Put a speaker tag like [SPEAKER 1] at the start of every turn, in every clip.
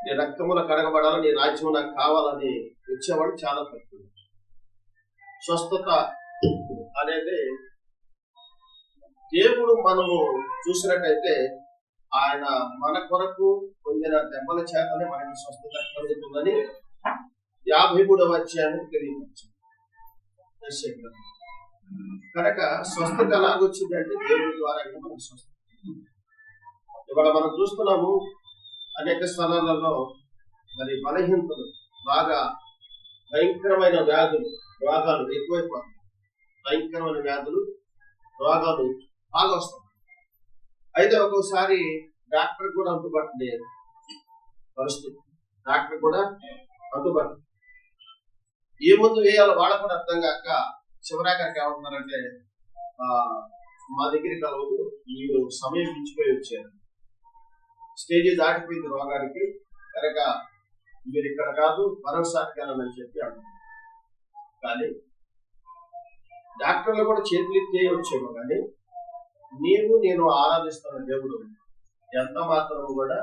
[SPEAKER 1] నీ రక్తమున కడగబడాలి, నీ రాజ్యం నాకు కావాలని వచ్చేవాడు చాలా తక్కువ. స్వస్థత అనేది దేవుడు మనము చూసినట్టయితే ఆయన మన కొరకు పొందిన దెబ్బల చేతనే మనకి స్వస్థత కలుగుతుందని 53వ అధ్యాయం తెలియవచ్చు. కనుక స్వస్థత ఎలాగొచ్చిందంటే దేవుడి ద్వారా మనకు స్వస్థత. ఇవాళ మనం చూస్తున్నాము అనేక స్థలాలలో మరి బలహీనతలు, బాగా భయంకరమైన వ్యాధులు, రోగాలు ఎక్కువైపోతాయి. భయంకరమైన వ్యాధులు, రోగాలు బాగా వస్తాయి. అయితే ఒక్కోసారి డాక్టర్ కూడా అందుబాటు లేదు పరిస్థితి. డాక్టర్ కూడా అందుబాటు, ఏ ముందు వేయాలో వాళ్ళ కూడా అర్థం కాక చివరాఖరికి ఏమంటున్నారంటే మా దగ్గరికి కలవదు, మీరు సమయం మించిపోయి వచ్చారు, స్టేజీ దాటిపోయింది రోగానికి, కనుక మీరు ఇక్కడ కాదు మరోసారి కలవని చెప్పి అంటున్నారు. కానీ డాక్టర్లు కూడా చేతులెత్తే వచ్చేమో, కానీ నేను ఆరాధిస్తున్న దేవుడు ఎంత మాత్రం కూడా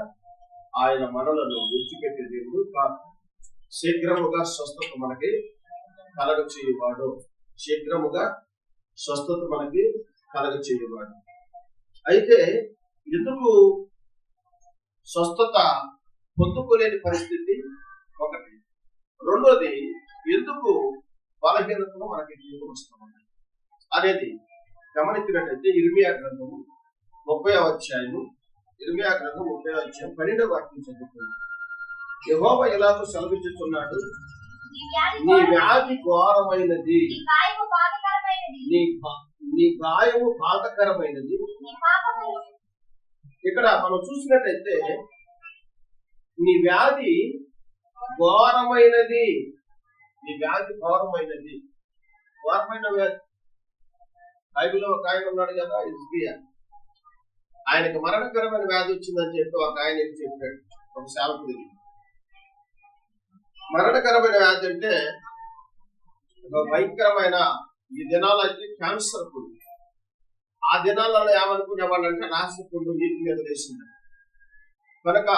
[SPEAKER 1] ఆయన మనలను విడిచిపెట్టే దేవుడు కాదు. శీఘ్రముగా స్వస్థత మనకి కలగ చేయవాడు, శీఘ్రముగా స్వస్థత మనకి కలగ చేయవాడు. అయితే ఎందుకు స్వస్థత పొందుకోలేని పరిస్థితి ఒకటి. రెండోది, ఎందుకు బలహీనతను మనకి వస్తున్నాయి అనేది గమనించినట్లయితే ఇర్మియా గ్రంథము 30వ అధ్యాయము 12వ వాక్యం చదువుతుంది. యెహోవా ఇలాగ సెలవిస్తున్నాడు, నీ వ్యాధి ఘోరమైనది, నీ గాయము బాధకరమైనది. ఇక్కడ మనం చూసినట్లయితే నీ వ్యాధి ఘోరమైనది, నీ వ్యాధి ఘోరమైనది. ఘోరమైన వ్యాధి బైబిల్లో ఒక ఆయన ఉన్నాడు కదా, హిజ్కియా. ఆయనకు మరణకరమైన వ్యాధి వచ్చిందని చెప్పి ఒక ఆయన ఏం చెప్పాడు, ఒక సేవకుడికి. మరణకరమైన వ్యాధి అంటే ఒక భయంకరమైన, ఈ దినాల్లో అయితే క్యాన్సర్ పుండు. ఆ దినాలలో ఏమనుకునేవాళ్ళంటే నాశపుండు వీటి మీద వేసింది. కనుక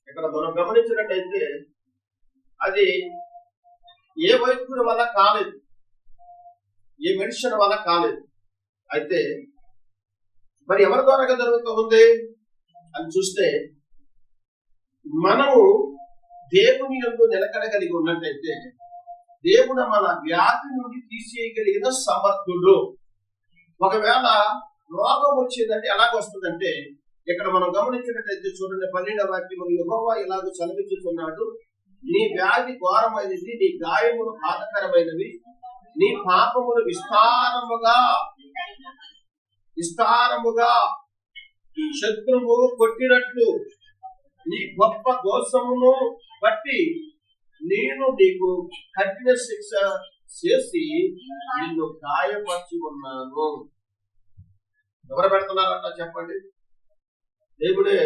[SPEAKER 1] ఇక్కడ మనం గమనించినట్టయితే అది ఏ వైద్యుడి వల్ల కాలేదు, ఏ మెడిసిన్ వల్ల కాలేదు. అయితే మరి ఎవరి ద్వారా జరుగుతూ ఉంది అని చూస్తే, మనము దేవుని యందు నిలకడ కలిగి ఉన్నట్టయితే దేవుడు మన వ్యాధి నుండి తీసేయగలిగిన సమర్థుడు. ఒకవేళ రోగం వచ్చిందంటే ఎలాగొస్తుందంటే, ఇక్కడ మనం గమనించినట్టయితే చూడండి 12వ వాక్యం, యెహోవా ఇలాగ సెలవిస్తున్నాడు, నీ వ్యాధి ఘోరమైనది, నీ గాయములు బాధకరమైనవి, నీ పాపములు విస్తారముగా శత్రువు కొట్టినట్లు నీ గొప్ప దోషమును బట్టి నేను నీకు కఠిన శిక్ష చేసి నిన్ను గాయపరిచి ఉన్నాను. ఎవరు పెడుతున్నారంట చెప్పండి? దేవుడే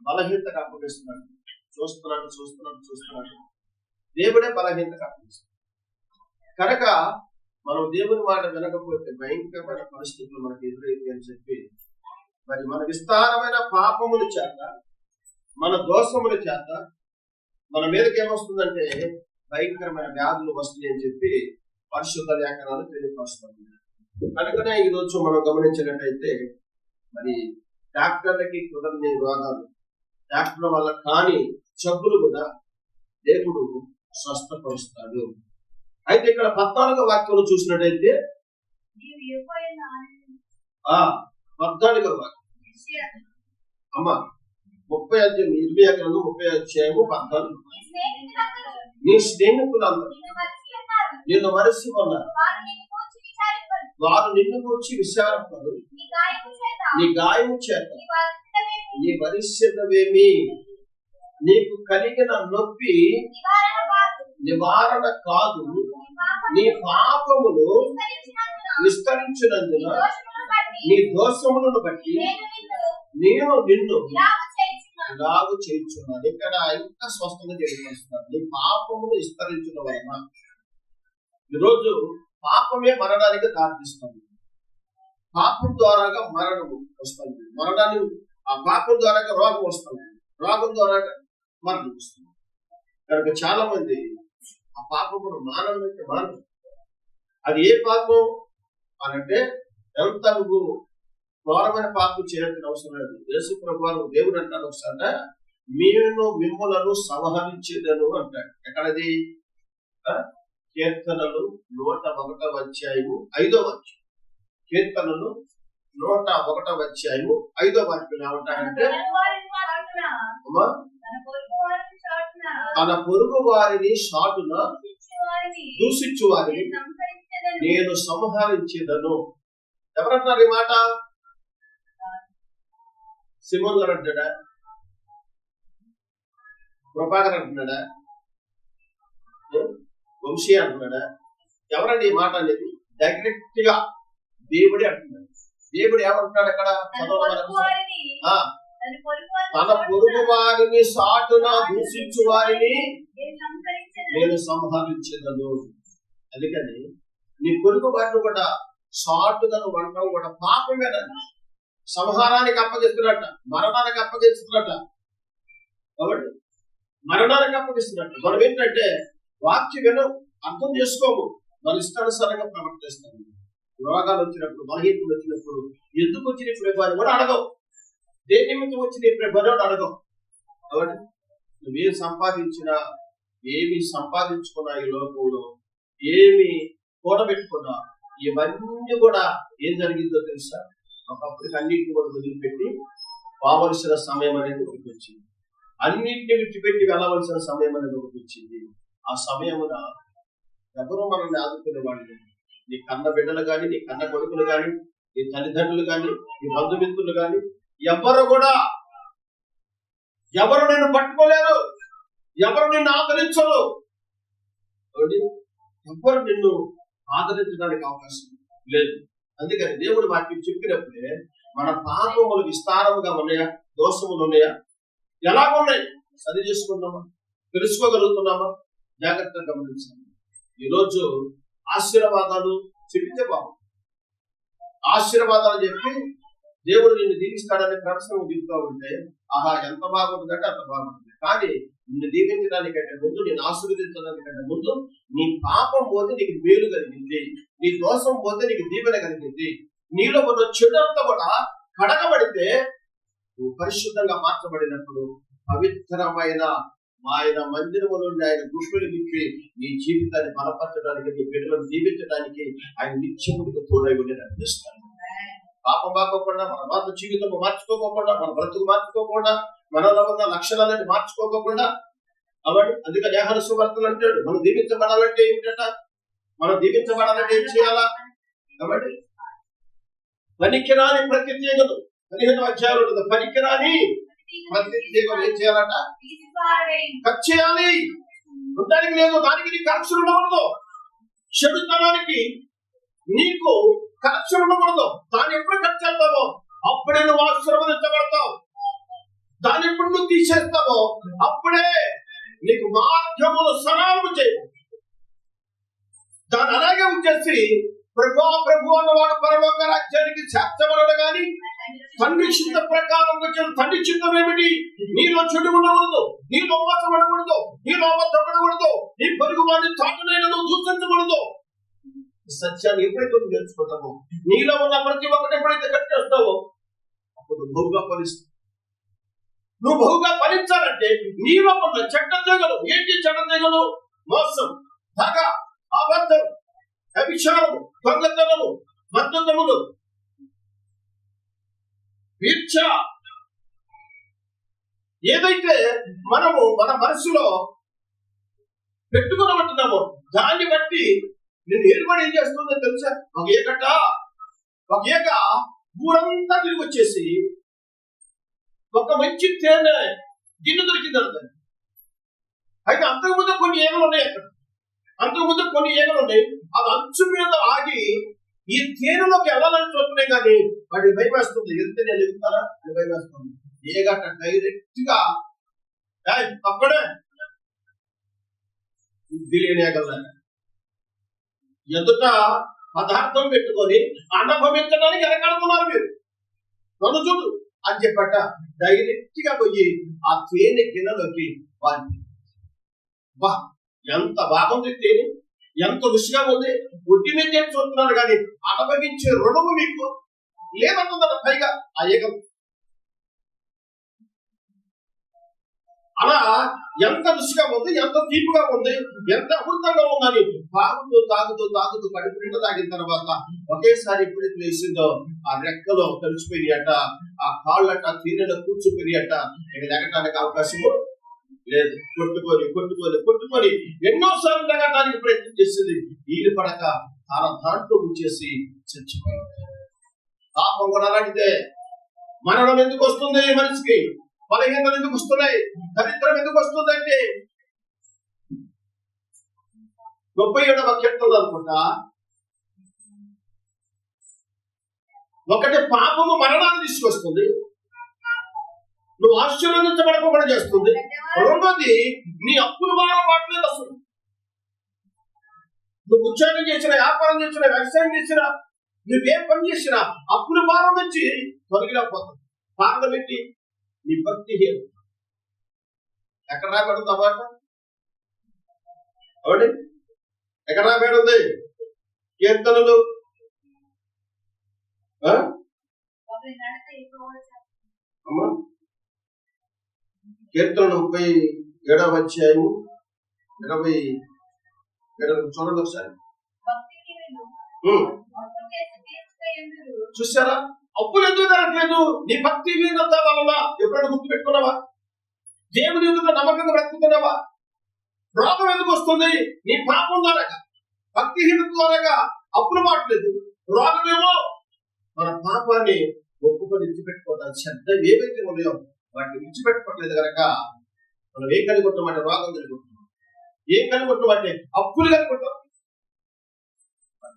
[SPEAKER 1] బలహీనతకు అప్పగిస్తున్నాడు. చూస్తున్నాడు. దేవుడే బలహీనతకు అప్పగిస్తున్నాడు. కనుక మనం దేవుని మాట వినకపోతే భయంకరమైన పరిస్థితులు మనకు ఎదురైంది అని చెప్పి, మరి మన విస్తారమైన పాపముల చేత, మన దోషముల చేత మన మీదకి ఏమొస్తుందంటే భయంకరమైన వ్యాధులు వస్తాయి అని చెప్పి పరిశుద్ధ లేఖనాలు తెలియపరుస్తుంది. కనుకనే ఈరోజు మనం గమనించినట్టయితే మరి డాక్టర్లకి కుదరని రోగాలు, డాక్టర్ల వల్ల కాని జబ్బులు కూడా దేవుడు స్వస్థపరుస్తాడు. అయితే ఇక్కడ 14వ వాక్యంలో చూసినట్టయితే 14వ వాక్యం అమ్మ 30 అధ్యాయం 30 అధ్యాయము 14. నీ స్నేహితులందరూ నిన్ను మరచి ఉన్నారు, వారు నిన్ను గురించి విచారపడు, నీ గాయము చేత నీ భవిష్యత్తేమి, నీకు కలిగిన నొప్పి నివారణ కాదు, నీ పాపములు విస్తరించినందున నీ దోషములను బట్టి నేను నిన్ను ఇలాగ చేయించున్నాను. ఇక్కడ ఇంకా స్వస్థత తెలియపరుస్తున్నాను, నీ పాపములు విస్తరించడం వలన. ఈరోజు పాపమే మరణానికి దారితీస్తుంది. పాపం ద్వారాగా మరణము వస్తుంది, మరణాన్ని ఆ పాపం ద్వారాగా రోగం వస్తుంది, రోగం ద్వారాగా మరణం వస్తుంది. కనుక చాలా మంది ఆ పాపమును మానవులంటే మానవు. అది ఏ పాపం అనంటే ఎంత నువ్వు ఘోరమైన పాపం చేయాల్సిన అవసరం లేదు. యేసు ప్రభువు దేవుడు అంటాడు ఒకసారి, నేను మిమ్మలను సంహరించేదను అంటాడు. ఎక్కడది? కీర్తనలు 101 కీర్తనలు 101 ఏమంటాడంటే, తన పొరుగు వారిని షాటున దూషించు వారిని నేను సంహరించేదను. ఎవరంటారు ఈ మాట? సిమోన్ గారు అంటాడా? ప్రభాకర్ అంటున్నాడా? వంశీ అంటున్నాడా? ఎవరండి ఈ మాట అనేది? డైరెక్ట్ గా దేవుడే అంటున్నాడు. దేవుడు ఏమంటున్నాడు అక్కడ? తన పొరుగు వారిని సాటున దూషించు వారిని నేను సంహరించేదను. అందుకని నీ పొరుగు వారిని కూడా సాటుగా నువ్వు అంటావు కూడా పాపమేనండి. సంహారానికి అప్పగిస్తున్నట్ట, మరణానికి అప్పగిస్తున్నట్ట. కాబట్టి మరణానికి అప్పగిస్తున్నట్టు మనం ఏంటంటే వాక్యం వినం, అర్థం చేసుకోము, మన ఇష్టానుసారంగా ప్రవర్తిస్తాము. రోగాలు వచ్చినప్పుడు, బలహీనతలు వచ్చినప్పుడు, ఎందుకు వచ్చిన ప్రభావం కూడా అడగవు. దేని నిమిత్తం వచ్చిన ప్రభావం అడగవు. కాబట్టి నువ్వేం సంపాదించినా, ఏమి సంపాదించుకున్నా, ఈ లోకంలో ఏమి కూడబెట్టుకున్నా, ఇవన్నీ కూడా ఏం జరిగిందో తెలుసా? ఒకప్పటికి అన్నింటిని కూడా వదిలిపెట్టి పోవలసిన సమయం అనేది ఒకటి వచ్చింది. అన్నింటిని విడిచిపెట్టి వెళ్ళవలసిన సమయం అనేది ఒకటి వచ్చింది. ఆ సమయమున ఎవరు మనల్ని ఆదుకునే వాళ్ళు? నీ కన్న బిడ్డలు కానీ, నీ కన్న కొడుకులు కానీ, నీ తల్లిదండ్రులు కానీ, నీ బంధుమిత్రులు కానీ ఎవరు నిన్ను పట్టుకోలేరు, ఎవరు నిన్ను ఆదరించరు. ఎవరు నిన్ను ఆదరించడానికి అవకాశం లేదు. అందుకని దేవుడు వాక్యం చెప్పినప్పుడే మన పాపములు విస్తారముగా ఉన్నాయా, దోషములు ఉన్నాయా, ఎలాగున్నాయి సరి చేసుకుంటామా, తెలుసుకోగలుగుతున్నామా, జాగ్రత్తగా గమనించాలి. ఈరోజు ఆశీర్వాదాలు చెప్తే బాగు, ఆశీర్వాదాలు చెప్పి దేవుడు నిన్ను దీవిస్తాడని ప్రశ్న దిగుతూ ఉంటే ఆహా ఎంత బాగుంటుందంటే అంత బాగుంటుంది. కానీ నిన్ను దీవించడానికంటే ముందు, నేను ఆశీర్వదించడానికంటే ముందు నీ పాపం పోతే నీకు మేలు కలిగింది, నీ దోషం పోతే నీకు దీవెన కలిగింది, నీలో ఉన్న చెడు అంతా కూడా కడగబడితే నువ్వు పరిశుద్ధంగా మార్చబడినప్పుడు పవిత్రమైన ఆయన మందిరము నుండి ఆయన గుష్టులు నింపి నీ జీవితాన్ని బలపరచడానికి, నీ బిడ్డలను దీవించడానికి ఆయన నిత్యముడికి తోడై ఉండి నడిపిస్తాడు. పాపం బాగోకుండా, మన మాత జీవితం మార్చుకోకుండా, మన బ్రతుకు మార్చుకోకుండా, మనలో ఉన్న లక్షణాలని మార్చుకోకుండా అవన్నీ. అందుకని యోహాను సువార్తలు అంటాడు, మనం దీవించబడాలంటే ఏమిటట? మనం దీవించబడాలంటే ఏం చేయాలా? కాబట్టి పనికిరాని ప్రతి తీగలు 15వ అధ్యాయంలో ఉంటుంది. పనికిరాని ప్రతి తీగలు ఏం చేయాలట? కట్ చేయాలి. ఉండడానికి లేదు, దానికి నీకు కరెక్షన్ ఉండకూడదు. చెడుతనానికి నీకు కరెక్షన్ ఉండకూడదు. దాన్ని ఎప్పుడు కట్ చేస్తావో అప్పుడే నువ్వు ఆశీర్వదించబడతావు. దాన్ని ఎప్పుడు నువ్వు తీసేస్తావో అప్పుడే నీకు మార్గములు సరళము చేయవు. దాన్ని అలాగే ఉంచేసి ప్రభు అన్నవాడు పరలోక రాజ్యానికి చేర్చబడడు కానీ తండ్రి చిత్త ప్రకారం వచ్చిన తండ్రి చిత్తం ఏమిటి? నీలో చెడు ఉండకూడదు, నీలో మోసం ఉండకూడదు, నీలో అబద్ధం ఉండకూడదు, నీ పొరుగు వాడిని తాటునైనా నువ్వు దూషించకూడదు. సత్యాన్ని ఎప్పుడైతే నువ్వు నేర్చుకుంటావో, నీలో ఉన్న ప్రతి ఒక్కటి ఎప్పుడైతే కట్టేస్తావో అప్పుడు బహుగా ఫలిస్తావు. నువ్వు బహుగా ఫలించాలంటే నీలో ఉన్న చెడ్డ తెగలు ఏంటి? చెడ్డ తెగలు మోసం, దగ, అబద్ధం, అభిచారము, దొంగతనము, మద్దతములు, వీర్ఛ, ఏదైతే మనము మన మనసులో పెట్టుకునబట్టున్నామో దాన్ని బట్టి నేను ఏర్పాటు ఏం చేస్తుందో తెలుసా? ఒక ఏక ఊరంతా తిరిగి వచ్చేసి ఒక మంచి తేనె గిన్నె దొరికింది అంటారు. అయితే అంతకుముందు కొన్ని ఏగలు ఉన్నాయి, అక్కడ అంతకుముందు కొన్ని ఏగలు ఉన్నాయి. అది అంచు మీద ఆగి ఈ తేనెలోకి వెళ్ళాలని చూస్తున్నాయి, కానీ వాడికి భయం వేస్తుంది. వెళ్తే నేను ఎదుగుతారా అని భయం వేస్తుంది. ఏగట డైరెక్ట్ గా అక్కడే తెలియని ఏగల ఎదుట పదార్థం పెట్టుకొని అనుభవించడానికి వెనకాడుతున్నారు. మీరు నన్ను చూడు, అని చెప్పట డైరెక్ట్ గా పోయి ఆ తేనె గిన్నెలోకి వాడి బా ఎంత బాగుంది తేనె, ఎంత రుచిగా ఉంది. ఒట్టినే చూస్తున్నారు కానీ అనుభవించే రుణము మీకు లేదంటుందట పైగా ఆ ఏకం. అలా ఎంత రుచిగా ఉంది, ఎంత తీపుగా ఉంది, ఎంత అమృతంగా ఉందని తాగుతూ తాగుతూ తాగుతూ కడుపు నిండా తాగిన తర్వాత ఒకేసారి ఎప్పుడైతే వేసిందో ఆ రెక్కలో తడిచిపోయినట, ఆ కాళ్ళట తీరెలో కూర్చుపోయినట. ఇక లెగటానికి అవకాశము లేదు. కొట్టుకొని కొట్టుకొని కొట్టుకొని ఎన్నోసార్లు లెగటానికి ప్రయత్నం చేసింది. వీలు పడక తన దాంట్లో ఉంచేసి చచ్చిపోయింది. పాపం కూడా అలాంటిదే. మరణం ఎందుకు వస్తుంది మనిషికి? బలహీనతలు ఎందుకు వస్తున్నాయి? దరిద్రం ఎందుకు వస్తుందంటే 37వ కీర్తన అనుకుంటా, ఒకటి పాపము మరణాన్ని తీసుకొస్తుంది, నువ్వు ఆశీర్వదించబడకుండా చేస్తుంది. రెండోది నీ అప్పులు భారం పడలేదు. అసలు నువ్వు ఉద్యోగం చేసినా, వ్యాపారం చేసినా, వ్యవసాయం చేసినా, నువ్వేం పని చేసినా అప్పుల భారం నుంచి తొలగిలేకపోతుంది. కారణం ఏంటి? నీ భక్తి హీనం. ఎక్కడ రాబడింది ఆ మాట? అవునండి, ఎక్కడ రాబడింది? కీర్తనలు అమ్మా, కీర్తన 37వ అధ్యాయము 27 చూడండి ఒకసారి. చూసారా? అప్పులు ఎందుకు జరగట్లేదు? నీ భక్తి హీనత వలన. ఎప్పుడైనా గుర్తు పెట్టుకున్నావా? దేవుని ఎదుట నమ్మకంగా బ్రతుకుతున్నావా? రోగం ఎందుకు వస్తుంది? నీ పాపం ద్వారా, భక్తిహీనత ద్వారా అప్పులు మాట్లేదు. రోగమేమో మన పాపాన్ని ఒప్పుకొని విడిచిపెట్టుకోవడం. శ్రద్ధ ఏవైతే ఉన్నాయో వాటిని విడిచిపెట్టుకోవట్లేదు కనుక మనం ఏం కనుగొంటామంటే రోగం కనుగొంటాం. ఏం కనుగొంటామంటే అప్పులు కనుగొంటాం.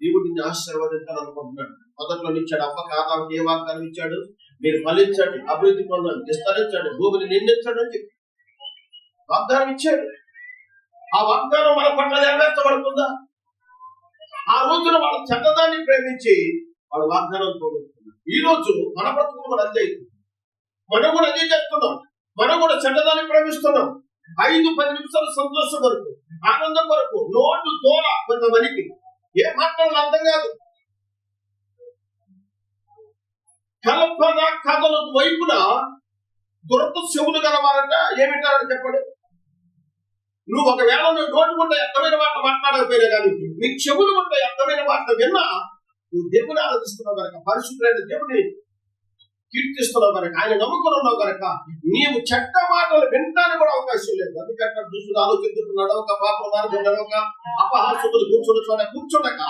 [SPEAKER 1] దేవుడు నిన్ను ఆశీర్వదించాలనుకుంటున్నాడు. మొదట్లో ఇచ్చాడు. అమ్మకి ఆదాముకి ఏ వాగ్దానం ఇచ్చాడు? మీరు ఫలించండి, అభివృద్ధి పొందండి, విస్తరించండి, భూమిని నిందించండి అని చెప్పి వాగ్దానం ఇచ్చాడు. ఆ వాగ్దానం మన పట్ల నెరవేర్చబడుతుందా? ఆ రోజున వాళ్ళ చెడ్డదాన్ని ప్రేమించి వాళ్ళ వాగ్దానం పోగొట్టుకున్నారు. ఈ రోజు మన బ్రతుకు కూడా అంతే. మనం కూడా అదే చేస్తున్నాం. మనం కూడా చెడ్డదాన్ని ప్రేమిస్తున్నాం. 5-10 నిమిషాలు సంతోషం వరకు, ఆనందం వరకు నోటు దూర కొంతమందికి ఏం మాట్లాడాలి అర్థం కాదు. కల్పన కథల వైపున దురద చెవులు గలవారంట ఏమిటారని చెప్పండి. నువ్వు ఒకవేళ నువ్వు నోటు ఉంటే అర్థమైన మాట మాట్లాడకపోయినా కానీ నీ చెవులు ఉంటే అర్థమైన మాట విన్నా నువ్వు దేవుని ఆరాధిస్తున్నావు కనుక, పరిశుద్ధులైన దేవుని కీర్తిస్తున్నావు కనుక, ఆయన నమ్ముకుని ఉన్నావు కనుక నీవు చెడ్డ మాటలు వినడానికి కూడా అవకాశం లేదు. అందుకంటే దుష్టుడు ఆలోచించుతున్నాడు, ఒక పాపం మార్గం, ఒక అపహాసుకులు కూర్చుండక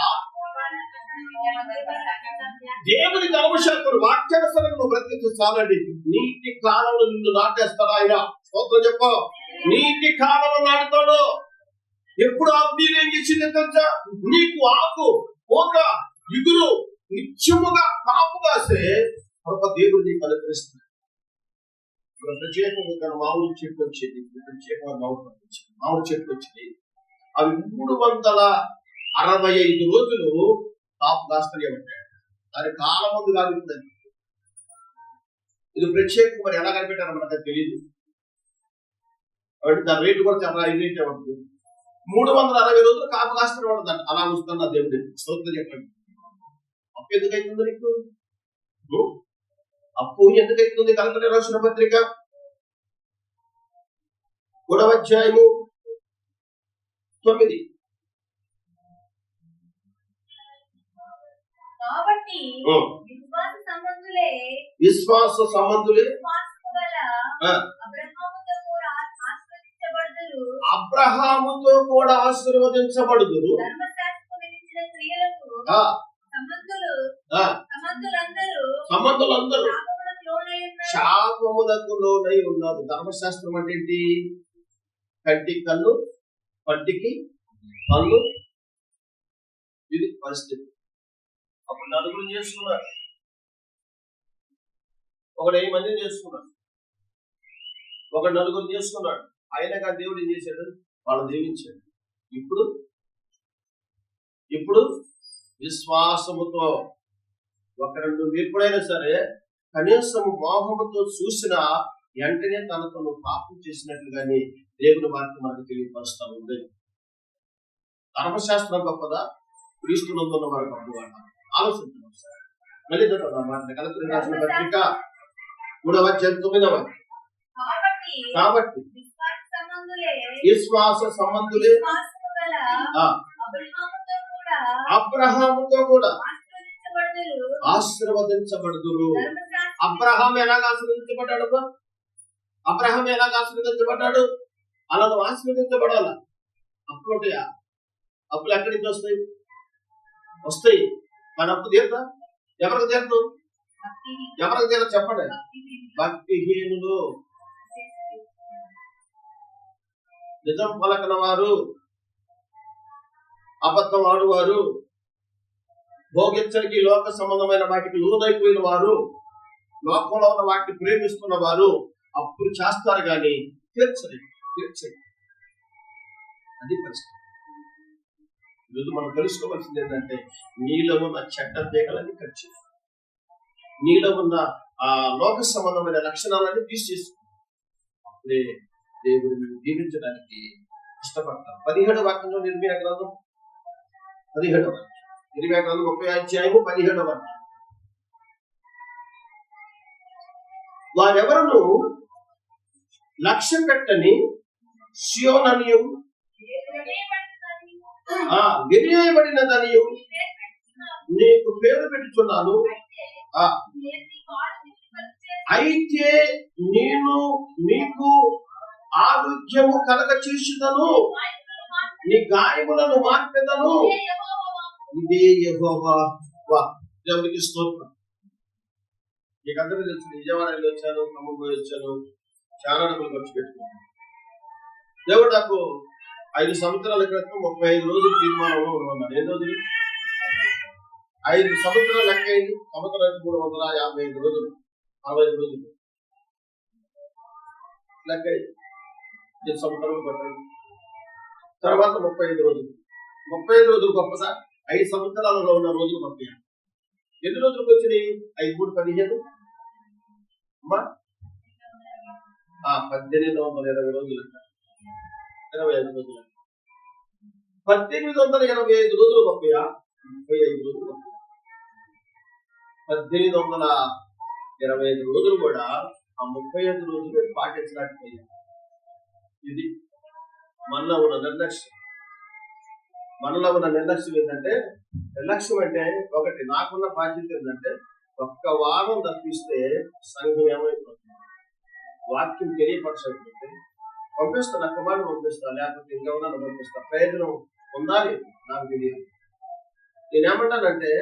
[SPEAKER 1] దేవుని ధర్మశాస్త్రం వాక్యానుసారం నువ్వు బ్రతికించు చాలండి. నీటి కాలంలో నిన్ను నాటేస్తాడు ఆయన. స్తోత్రం చెప్పు. నీటి కాలంలో నాటుతాడు. ఎప్పుడు ఆకు నీరేం చేసింది తెలుసా? నీకు ఆకు పోత ఇగురు నిత్యముగా కాపు కాసే ఒక దేవుడు నీకు అనుగ్రహిస్తాడు. ప్రత్యేకంగా మామిడి చెట్టు వచ్చేది, ప్రత్యేకంగా మామిడి చెట్టు వచ్చేది. అవి 365 రోజులు కాపు కాస్తూనే ఉంటాయి. దాని కాలం ముందు కాలుతుందని ఇది ప్రత్యేకం. మరి ఎలా కనిపెట్టారో మనకు తెలియదు. కాబట్టి దాని రేటు కూడా చాలా రేటే ఉంటుంది. 360 రోజులు కాపు కాస్తూనే ఉంటుందంట. అలా వస్తున్నా దేవుడి స్తోత్రం చెప్పండి. అప్పు ఎందుకు అవుతుంది నీకు? అప్పు ఎందుకు అవుతుంది? కలెక్టర్ రాసిన పత్రిక 3వ అధ్యాయము 9.
[SPEAKER 2] కాబట్టి
[SPEAKER 1] విశ్వాస సంబంధులే అబ్రహాముతో కూడా ఆశీర్వదించబడుదురు. సంబంధులందరూ శాపములకు లోనై ఉన్నారు. ధర్మశాస్త్రం అంటే ఏంటి? కంటికి కన్ను, పంటికి పన్ను. ఇది పరిస్థితి. అప్పుడు నలుగురు చేసుకున్నారు, ఒకడు 10 మందిని చేసుకున్నాడు, ఒకడు నలుగురు చేసుకున్నాడు. అయినా దేవుడు ఏం చేశాడు? వాళ్ళు దీవించాడు. ఇప్పుడు విశ్వాసముతో ఒకరు, నువ్వు ఎప్పుడైనా సరే కనీసం మోహముతో చూసిన వెంటనే తనను పాపం చేసినట్లుగానే దేవుని వాక్యం మనకు తెలియపరుస్తా ఉంది. ధర్మశాస్త్రం గొప్పదా, క్రీస్తునందున్న వారు గొప్పవాడు? ఆలోచించడం సార్. మళ్ళీ మాట కలెక్టర్ రాసిన పత్రిక 3వ అధ్యాయం 9వ. కాబట్టి విశ్వాస సంబంధులే అబ్రహాముతో కూడా ఆశీర్వదించబడుదురు. అబ్రహాం ఎలాగ ఆశీర్వదించబడ్డాడు? అబ్రహాం ఎలాగ ఆశీర్వదించబడ్డాడు? అలా నువ్వు ఆశీర్వదించబడాల. అప్పులు ఉంటాయా? అప్పులు ఎక్కడి నుంచి వస్తాయి? మన అప్పు తీరుతా? ఎవరికి తీరదు? ఎవరికి తీరదు చెప్పండి? భక్తిహీనులు, నిజం పలకన వారు, అబద్ధం ఆడువారు, భోగించడానికి లోక సంబంధమైన వాటికి లోనైపోయిన వారు, లోకంలో ఉన్న వాటిని ప్రేమిస్తున్న వారు అప్పులు చేస్తారు కానీ తీర్చలేదు. అది పరిస్థితి. ఈరోజు మనం తెలుసుకోవాల్సింది ఏంటంటే, నీలో ఉన్న చెడ్డ తీగలన్నీ ఖర్చు, నీలో ఉన్న ఆ లోక సంబంధమైన లక్షణాలన్నీ తీసేసి అప్పుడే దేవుడిని దీవించడానికి ఇష్టపడతారు. 17వ వాక్యంలో నిర్మీయ గ్రంథం 17వ 30వ అధ్యాయము 17వ వాక్యం. వారెవరును లక్ష్య పెట్టని సియోననియు విరియబడిన దనియు నీకు పేరు పెట్టుచున్నాను. అయితే నేను నీకు ఆరోగ్యము కలగ చేసిదను, నీ గాయములను మార్పెదను. ఇదే యెహోవా వాక్కు. దేవునికి స్తోత్రం. మీకు అందరూ తెలుసు, విజయవాడ వెళ్ళి వచ్చాను, ఖమ్మం పోయి వచ్చాను, చాలా డబ్బులు ఖర్చు పెట్టుకున్నాను. దేవుడు నాకు 5 సంవత్సరాల క్రితం 35 రోజులు తీర్మానంలో ఉన్నాను. ఎన్ని రోజులు? 5 సంవత్సరాలు లెక్క అయింది. సంవత్సరానికి 355 రోజులు, 65 రోజులు లెక్క అయింది. 10 సంవత్సరాలు పట్టాడు. తర్వాత 35 రోజులు. 35 రోజులు గొప్పదా? 5 సంవత్సరాలలో ఉన్న రోజులు గొప్ప. ఎన్ని రోజులకు వచ్చినాయి? 5 3 15 అమ్మా 1820 రోజులు, 25 రోజులు. 1825 రోజులు గొప్పయా? 35 రోజులు గొప్ప. 1825 రోజులు కూడా ఆ 35 రోజులు పాటించలేకపోయారు. ఇది మనలో ఉన్న నిర్లక్ష్యం. మనలో ఉన్న నిర్లక్ష్యం ఏంటంటే, నిర్లక్ష్యం అంటే ఒకటి, నాకున్న బాధ్యత ఏంటంటే, ఒక్క వారం తప్పిస్తే సంఘం ఏమైపోతుంది? వాక్యం తెలియపరచకపోతే పంపిస్తా, నా కుమారుడు పంపిస్తా, లేకపోతే ఇంకెవరన్నా పంపిస్తా. ప్రయోజనం ఉండాలి, నాకు తెలియదు. నేనేమంటానంటే,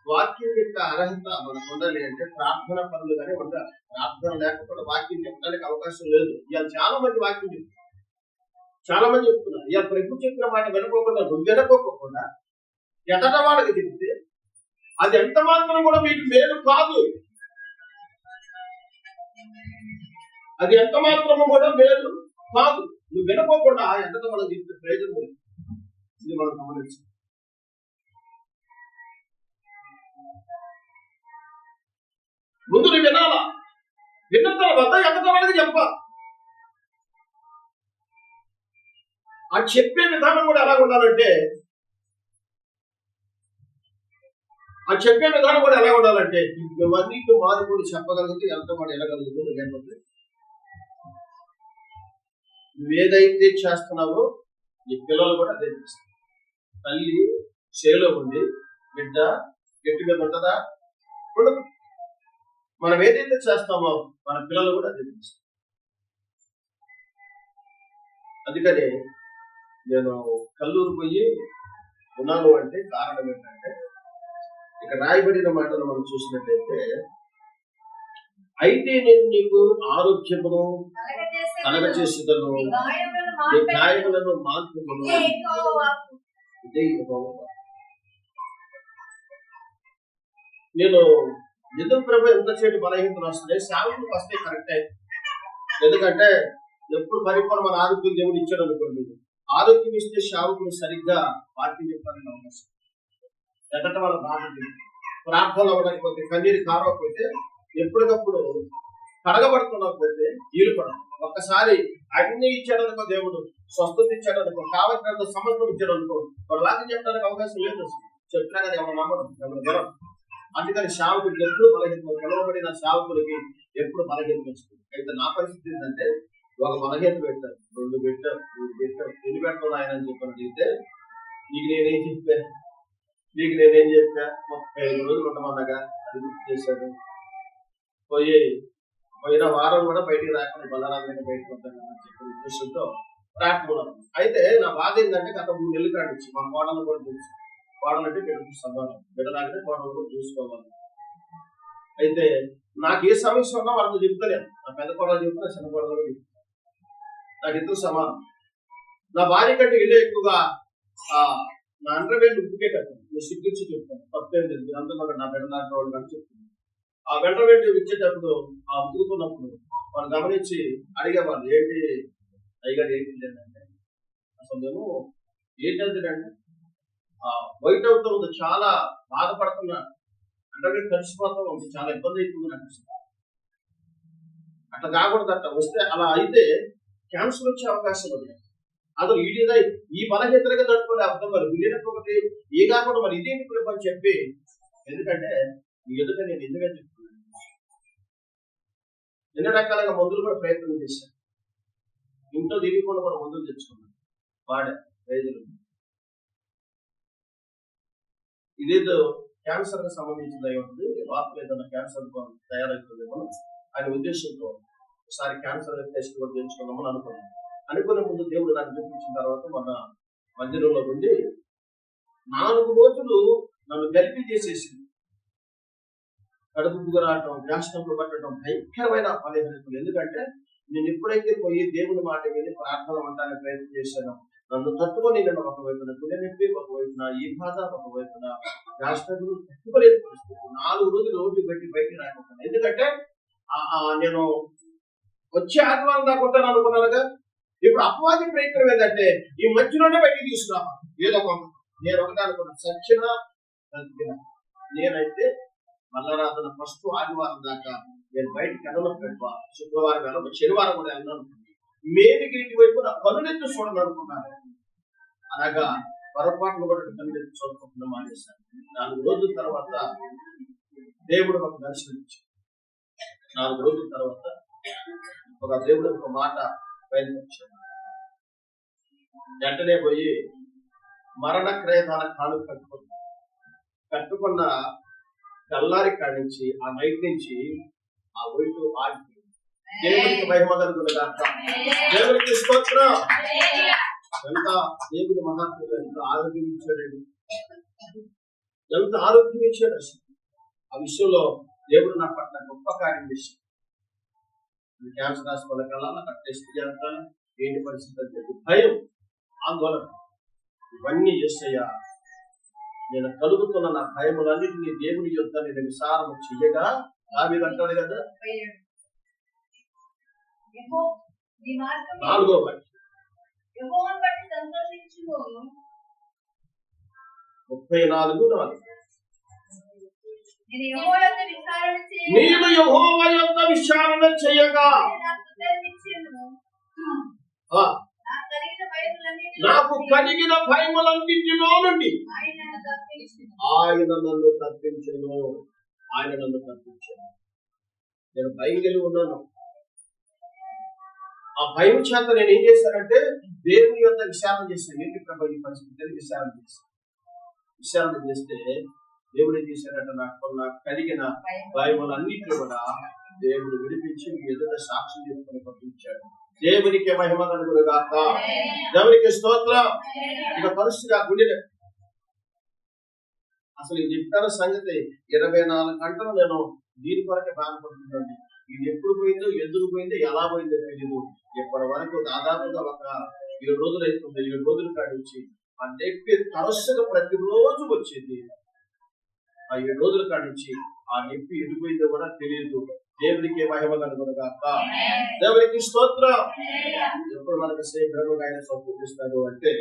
[SPEAKER 1] వాక్యం యొక్క అర్హత మనకు ఉండాలి అంటే ప్రార్థన పనులుగానే ఉండాలి. ప్రార్థన లేకపోతే వాక్యం చెప్పడానికి అవకాశం లేదు. ఇవాళ చాలా మంది వాక్యం చెప్తున్నారు, చాలా మంది చెప్తున్నారు. ఇవాళ ప్రభు చెప్పిన మాట వినకోకుండా, నువ్వు వినకోకుండా ఎదట వాళ్ళకి చెప్తే అది ఎంత మాత్రం కూడా మీకు మేలు కాదు. అది ఎంత మాత్రము కూడా మేలు కాదు. నువ్వు వినకోకుండా ఎదట వాళ్ళకి చెప్తే ప్రయోజనం లేదు. ఇది మనం గమనించాలి. ముందు నువ్వు వినాలా, విన్న తర్వాత ఎదట వాళ్ళకి చెప్పాలి. ఆ చెప్పే విధానం కూడా ఎలా ఉండాలంటే, ఇవన్నీ మారుకొని చెప్పగలిగితే ఎంత మాట వెళ్ళగలుగుతుంది. లేకపోతే నువ్వేదైతే చేస్తున్నావో నీ పిల్లలు కూడా అదే చేస్తారు. తల్లి చేలో ఉంది, బిడ్డ గట్టి మీద ఉంటుందా? ఉండదు. మనం ఏదైతే చేస్తామో మన పిల్లలు కూడా అదే చేస్తారు. అందుకనే నేను కల్లూరు పోయి ఉన్నాను అంటే కారణం ఏంటంటే, ఇక రాయబడిన మాటలు మనం చూసినట్లయితే, అయితే నేను నీకు ఆరోగ్యమును కలగచేసేదను, నీ గాయములను మాన్పుదును. ఇదే యెహోవా. నేను నిజం ప్రభు ఎంతసేపు బలహీనతలు వస్తున్నాయి, సేవకులకు వస్తే కరెక్టే. ఎందుకంటే ఎప్పుడు పరిపూర్ణ ఆరోగ్యం దేవుడు ఇచ్చాడు అనుకోండి, ఆరోగ్యం ఇస్తే సేవకులు సరిగ్గా వాక్యం చెప్పాలని అవకాశం. ఎదట వాళ్ళ బాధ ప్రార్థన అవ్వకపోతే, కన్నీరు కారకపోతే ఎప్పటికప్పుడు కడగబడుతున్నకపోతే ఈలుపడదు. ఒక్కసారి అగ్ని ఇచ్చాడనుకో, దేవుడు స్వస్థత ఇచ్చాడనుకో, కావలసినంత సమర్థం ఇచ్చాడనుకో, వాడు వాక్యం చెప్పడానికి అవకాశం లేదు. చెప్పినా కానీ ఎవరు నమ్మడం, ఎవరు వినరు. అందుకని సేవకుడికి ఎప్పుడు బలహీన, పిలువబడిన సేవకుడికి ఎప్పుడు బలహీన వస్తుంది. అయితే నా పరిస్థితి ఏంటంటే, ఒక బలహీన పెట్టారు, 2 పెట్టారు, 3 పెట్టారు, ఎన్ని పెడతాను ఆయన అని చెప్పని అడిగితే, నీకు నేనేం చెప్పా 35 రోజులు ఉండమన్నాగా అది గుర్తు చేశాడు. పోయిన వారం కూడా బయటికి రాకుండా బలరామైన బయటకు వద్దాను అని చెప్పిన ఉద్దేశంతో ప్రార్థన. అయితే నా బాధ ఏంటంటే, గత 3 నెలలు కాడిచ్చి మా కోడలు కూడా తెలుసు. కోడలు అంటే బిడ్డకు సమానం, బిడ్డలాంటి కోడలు కూడా చూసుకోవాలి. అయితే నాకు ఏ సమస్య ఉన్నా వాళ్ళతో చెప్తలేను. నా పెద్ద కోడలు చెప్తున్నా, చిన్న కోడలు కూడా చెప్తాను. నాకు ఇద్దరు సమానం. నా భార్య కంటే ఇదే ఎక్కువగా నా అంటర్వేలు ఉప్పుకేటట్టు నేను సిగ్గించి చెప్తాను. తప్పేం లేదు, మీరందరూ నా బిడ్డ లాంటి వాళ్ళు కానీ చెప్తున్నాను. ఆ వెంటవేంటి ఇచ్చేటప్పుడు, ఆ ఉతుకుతున్నప్పుడు వాళ్ళు గమనించి అడిగేవాళ్ళు, ఏంటి అయ్యగారు ఏంటి లేదంటే, అసలు నేను ఏంటంటే వైట్ అవుతుంది, చాలా బాధపడుతున్నా, అంటే కలిసిపోతా ఉంది, చాలా ఇబ్బంది అవుతుంది అనిపిస్తుంది. అట్లా కాకూడదట. వస్తే అలా అయితే క్యాన్సర్ వచ్చే అవకాశం ఉంది. అసలు ఈ బలహీనతలుగా తట్టుకునే అర్థం కాదు. వీళ్ళకొకటి ఏ కాకుండా మరి ఇదేంటి ఇప్పుడు అని చెప్పి, ఎందుకంటే మీ ఎదుట నేను నిజంగా చెప్తున్నాను. ఎన్నో రకాలుగా మందులు కూడా ప్రయత్నం చేశాను. ఇంట్లో తిరిగికుండా కూడా మందులు తెచ్చుకున్నాను, వాడే రైతులు. ఇదేదో క్యాన్సర్ కి సంబంధించింది అయి ఉంటుంది, వార్తలు ఏదైనా క్యాన్సర్ తయారవుతుందేమో అనే ఉద్దేశంతో ఒకసారి క్యాన్సర్ టెస్ట్ కూడా చేయించుకున్నామని అనుకున్నాను. అనుకునే ముందు దేవుడు నాకు చూపించిన తర్వాత మన మందిరంలో ఉండి 4 రోజులు నన్ను గల్పి చేసేసింది. కడుపు రావటం, గ్యాస్ట్రంలో పట్టడం, భయంకరమైన బలహీనతలు. ఎందుకంటే నేను ఎప్పుడైతే పోయి దేవుని మాట విని ప్రార్థన ఉండడానికి ప్రయత్నం చేశానో, నన్ను తట్టుకొని నేను ఒకవైపున గుండె నొప్పి, ఒకవైపున ఈ బాధ, ఒకవైపున గ్యాస్ట్రం తట్టుకోలేని పరిస్థితి. 4 రోజులు ఓటు పెట్టి బయటికి రాకపోతాను. ఎందుకంటే నేను వచ్చే ఆదివారం దాకా ఉంటాను అనుకున్నానుగా. ఇప్పుడు అపవాది ప్రయత్నం ఏంటంటే, ఈ మధ్యలోనే బయటికి తీసుకురావాలి. ఏదో ఒక నేను ఒకటి అనుకున్నాను, సచ్చినా నేనైతే మల్లరాధన ఫస్ట్ ఆదివారం దాకా నేను బయటకు వెళ్ళను. శుక్రవారం వెళ్ళను, శనివారం కూడా వెళ్ళను. మేలుకి వైపు నా కనులెత్తి చూడను అనుకున్నాను. అలాగా పొరపాటును కూడా కనులెత్తి చూడకుండా మానేశాను. 4 రోజుల తర్వాత దేవుడు ఒక దర్శనం ఇచ్చాడు. 4 రోజుల తర్వాత ఒక దేవుడు ఒక మాట బయలుపరిచాడు. వెంటనే పోయి మరణ క్రయదాన కాను కట్టుకున్న తెల్లారి కాడి నుంచి, ఆ నైట్ నుంచి ఆ వైపు ఆగిపోయింది. దేవునికి మహిమ కలుగునుగాక. దేవునికి స్తోత్రం. ఎంత దేవుని మహాత్ముడు, ఎంత ఆరోగ్యం ఇచ్చాడు, ఎంత ఆరోగ్యం ఇచ్చాడు. అసలు ఆ విషయంలో దేవుడు నా పట్ల గొప్ప కార్యం చేశాడు. క్యాన్సర్ హాస్పిటల్కి వెళ్ళాలి, అక్కడ టెస్ట్ చేస్తాను, ఏంటి పరిస్థితి అని చెప్పి భయం, ఆందోళన ఇవన్నీ చేస్తాయా. నేను కలుగుతున్న నా భయములన్నిటినీ దేవుని యొద్ద నేను విచారణ చెయ్యగా, దావీదు అంటాడు కదా 4వ వాక్యం 34:4. నేను యెహోవా యొద్ద విచారణ చేయగా నాకు కలిగిన భయములన్నిటిలో నుండి ఆయన నన్ను తప్పించెను. నేను భయం కలిగి ఉన్నాను. ఆ భయం చేత నేను ఏం చేశానంటే, దేవుని యొద్ద విచారణ చేశాను. ఏంటి ప్రభు ఈ పరిస్థితి విచారణ చేస్తే దేవుడు ఏం చేశాడంటే, నాకు కలిగిన భయములన్నిటిని కూడా దేవుడు విడిపించి మీ ఎదుట సాక్షి చేసుకుని పంపించాడు. దేవునికి మహిమ కలుగునుగాక. దేవునికి స్తోత్రం. ఇక పరిస్థితి ఆ గుండె అసలు ఇది చెప్పిన సంగతి 24 గంటలు నేను దీని కొరకే బాధపడుతున్నాను. ఇది ఎప్పుడు పోయిందో, ఎందుకు పోయిందో, ఎలా పోయిందో తెలియదు. ఇప్పటి వరకు దాదాపుగా ఒక 7 రోజులు అవుతుంది. 7 రోజుల కాడించి ఆ నొప్పి తరచుగా ప్రతిరోజు వచ్చేది. ఆ 7 రోజుల కాడించి ఆ నొప్పి ఎడిపోయిందో కూడా తెలియదు. దేవునికి మహిమ కలుగునుగాక. దేవునికి స్తోత్రం. ఎప్పుడు మనకు శీఘ్రంగా ఆయన సంపూర్ణిస్తాడు అంటే,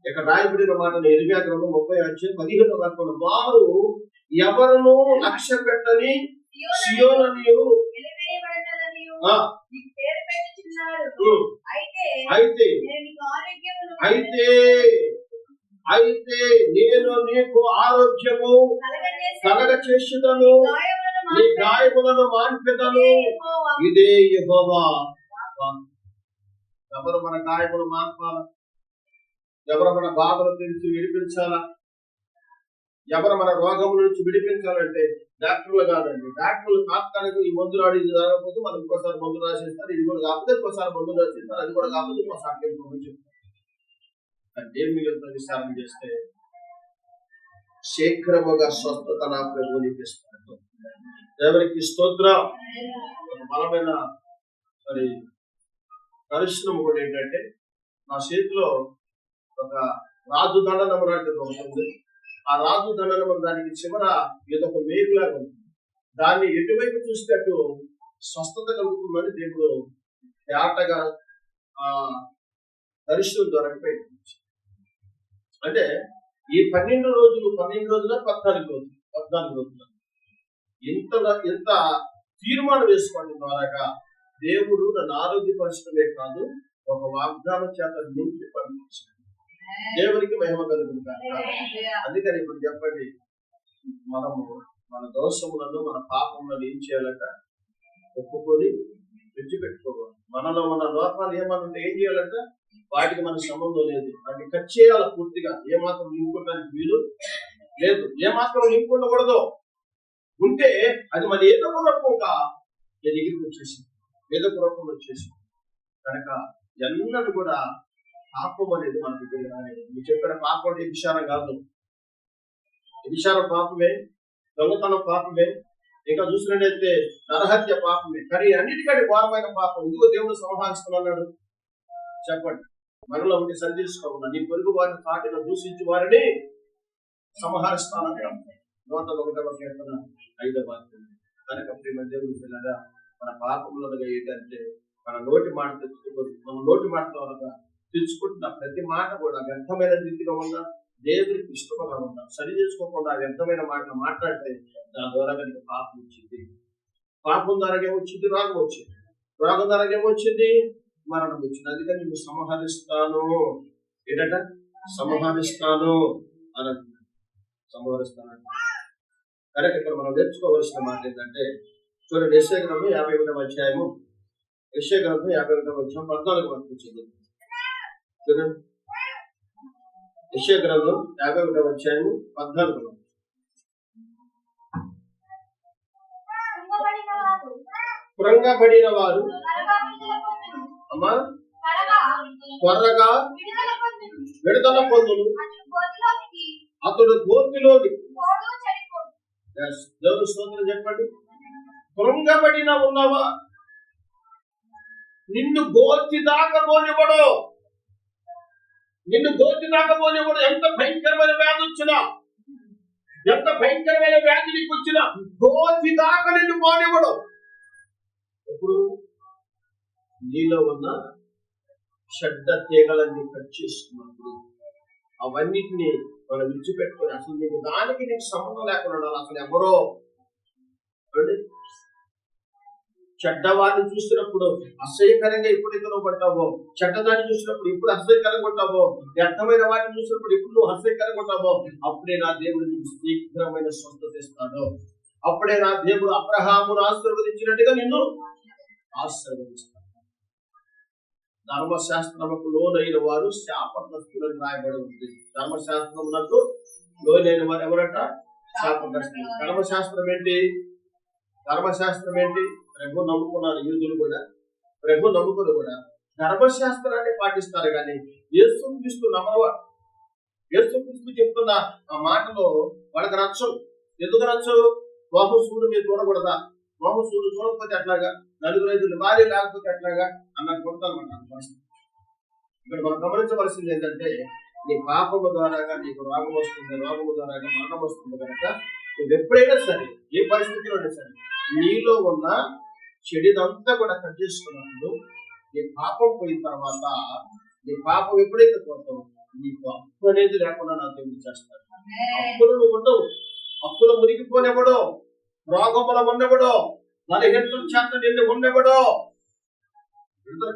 [SPEAKER 1] ఇక్కడ రాయబడిన మాటను ఇర్మియా గ్రంథం 30:15 వారు ఎవరును లక్ష్య పెట్టని సియోననియు అయితే అయితే నేను నీకు ఆరోగ్యము కలగ చేసేదను, నీ గాయములను మాన్పెదను. ఇదే యెహోవా. ఎవరు మన గాయములు మాన్పాలా? ఎవరు మన బాధలు తెలిసి విడిపించాలా? ఎవరు మన రోగముల నుంచి విడిపించాలంటే డాక్టర్లు కాదండి. డాక్టర్లు తాత్కాలిక ఈ మందులు ఇది రాకపోతే మనం ఇంకోసారి మందులు రాసేస్తారు, ఇది కూడా కాకపోతే ఇంకోసారి మందులు రాసేస్తారు, అది కూడా కాకపోతే ఇంకోసారి చెప్తారు. ఏం మిగిలిన విచారణ చేస్తే శీఘ్రముగా స్వస్థత నా ప్రభు నీకిస్తాడు. దేవునికి స్తోత్రం. బలమైన మరి పరిశ్రమ కూడా ఏంటంటే, నా చేతిలో ఒక రాజు దండనము లాంటిది ఉంటుంది. ఆ రాజు దండనము దానికి చివర ఏదొక మేకులాగా ఉంటుంది. దాన్ని ఎటువైపు చూస్తే అటు స్వస్థత కలుగుతుందని దేవుడు తేటగా దర్శనం ద్వారా పెట్టింది. అంటే ఈ 12 రోజుల 14 రోజులు ఇంత తీర్మానం వేసుకోవడం ద్వారాగా దేవుడు నన్ను ఆరోగ్యపరచడమే కాదు, ఒక వాగ్దానం చేత నింపి పంపించాడు. దేవునికి మహిమ కలుగుతుంది. అందుకని ఇప్పుడు చెప్పండి, మనము మన దోషములను మన పాపములను ఏం చేయాలంట? ఒప్పుకొని విడిచిపెట్టుకోవాలి. మనలో ఉన్న లోపాలు ఏమన్నా ఏం చేయాలంట? వాటికి మన సంబంధం లేదు, వాటిని కట్ చేయాలి పూర్తిగా. ఏమాత్రం నింపుకోవడానికి వీలు లేదు, ఏమాత్రం నింపు ఉండకూడదు. ఉంటే అది మన ఏదో రూపంగా ఎదిగి వచ్చేసింది, ఏదో రూపంలో వచ్చేసింది. కనుక ఎన్నడూ కూడా పాపం అనేది మన దగ్గర రాలేదు. మీరు చెప్పిన పాపం అంటే విచారం కాదు, విచారం పాపమే, దొంగతనం పాపమే, ఇంకా చూసినట్టయితే నరహత్య పాపమే. కానీ అన్నిటికంటే ఘోరమైన పాపం ఎందుకో దేవుడు సంహరిస్తున్నాడు చెప్పండి. మనలో ఉండి సరిచేసుకోకుండా నీ పొరుగు వారిని తాటిలో దూషించి వారిని సంహరిస్తానని 101వ కీర్తన 5వ వాక్యం. కనుక ప్రేమ దేవుడి పిల్లగా మన పాపములుగా ఏంటంటే మన నోటి మాట తెచ్చుకోదు. మన నోటి మాట ద్వారా తెచ్చుకుంటున్న ప్రతి మాట కూడా వ్యర్థమైన రీతిగా ఉందా, దేవుడికి ఇష్టంగా ఉందా, సరి చేసుకోకుండా వ్యర్థమైన మాటలు మాట్లాడితే దాని ద్వారా కనుక పాపం వచ్చింది. పాపం ద్వారా ఏమొచ్చింది? రోగం వచ్చింది. రోగం ద్వారా ఏమొచ్చింది? మరణం వచ్చింది. అందుకని నేను సంహరిస్తాను. ఏంటంట? సంహరిస్తాను అని అంటున్నాను. సంహరిస్తాను. కనుక ఇక్కడ మనం నేర్చుకోవాల్సిన మాట ఏంటంటే, చూడండి, యెషయా గ్రంథం 51వ అధ్యాయము, యెషయా గ్రంథం 51వ అధ్యాయం 14వ వాక్యం చదువు. చూడండి, యెషయా గ్రంథం 51వ అధ్యాయము 14వ వాక్యం. కృంగబడిన వారు అమ్మా త్వరగా విడుదల పొందును, అతడు గోతిలోని. దేవుని స్తోత్రం చెప్పండి. కృంగబడిన ఉన్నవా, నిన్ను గోతి దాకా పోనివ్వడు, నిన్ను గోతి దాకా పోనివ్వడు. ఎంత భయంకరమైన వ్యాధి వచ్చినా, ఎంత భయంకరమైన వ్యాధి నీకు వచ్చినా గోతి దాకా నిన్ను పోనివ్వడు. ఇప్పుడు నీలో ఉన్న చెడ్డ తీగలన్నీ కట్ చేసుకున్నప్పుడు అవన్నిటిని మనం విడిచిపెట్టుకొని అసలు నీకు దానికి నీకు సంబంధం లేకుండా ఉండాలి. అసలు ఎవరో చెడ్డవాడిని చూసినప్పుడు అసహ్యకరంగా ఎప్పుడైతే నువ్వు పట్టావో, చెడ్డదాన్ని చూసినప్పుడు ఇప్పుడు అసహ్యకరంగా ఉంటావో, వ్యర్థమైన వాటిని చూసినప్పుడు ఇప్పుడు నువ్వు అసహ్యకరంగా ఉంటావో, అప్పుడే నా దేవుడు నీకు శీఘ్రమైన స్వస్థత ఇస్తాడు. అప్పుడే నా దేవుడు అబ్రహామును ఆశీర్వదించినట్టుగా నిన్ను ఆశీర్వదిస్తాడు. ధర్మశాస్త్రముకు లోనైన వారు శాపగ్రస్తులని రాయబడి ఉంది. ధర్మశాస్త్రమునకు లోనైన వారు ఎవరట? శాపగ్రస్తులు. ధర్మశాస్త్రం ఏంటి? ధర్మశాస్త్రం ఏంటి? ప్రభు నమ్ముకున్నారు యూదులు కూడా, ప్రభు నమ్ముకుని కూడా ధర్మశాస్త్రాన్ని పాటిస్తారు. కానీ యేసుక్రీస్తు నమ్మవారు, యేసుక్రీస్తు చెప్తున్న ఆ మాటలో వాళ్ళకి నచ్చవు. ఎందుకు నచ్చవు? మోహసూడు మీరు చూడకూడదా, మోహసూడు చూడకపోతే ఎట్లాగా, 4 భార్య లేకపోతే ఎట్లాగా అన్నట్టు కొడతారన్నమాట. ఇక్కడ మనం గమనించవలసింది ఏంటంటే, నీ పాపము ద్వారాగా నీకు రోగం వస్తుంది, రోగము ద్వారాగా మరణం వస్తుంది. కనుక నువ్వు ఎప్పుడైనా సరే, ఏ పరిస్థితిలోనే సరే, నీలో ఉన్న చెడుదంతా కూడా కట్ చేసుకున్నప్పుడు నీ పాపం పోయిన తర్వాత, నీ పాపం ఎప్పుడైతే పోతావు, నీకు అప్పు అనేది లేకుండా నా దేవుడు చేస్తాడు. అప్పులు నువ్వు ఉండవు, అప్పులు మునిగిపోనివ్వడు. రోగముల ఉండబడు, బలహీనతల చేత నిన్ను ఉండబడు. విడుదల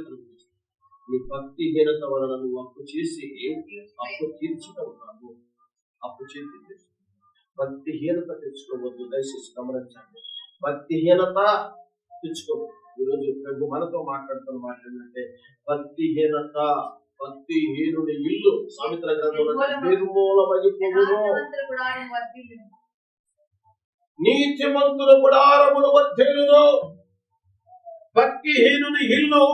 [SPEAKER 1] కలుగుతుంది. నీ భక్తిహీనత వలన నువ్వు అప్పు చేసి అప్పు తీర్చుట ఉన్నావు. అప్పు చేతి భక్తిహీనత తెచ్చుకోవద్దు. దయచేసి గమనించండి, భక్తిహీనత తెచ్చుకోవద్దు. ఈరోజు ప్రభు మనతో మాట్లాడుతున్న మాట ఏంటంటే భక్తిహీనత, భక్తిహీనుడి ఇల్లు సామెతల గ్రంథంలో నిర్మూలమైపోవును. నీతిమంతుల గుడారములు వర్ధిల్లును. భక్తిహీనుని ఇల్లు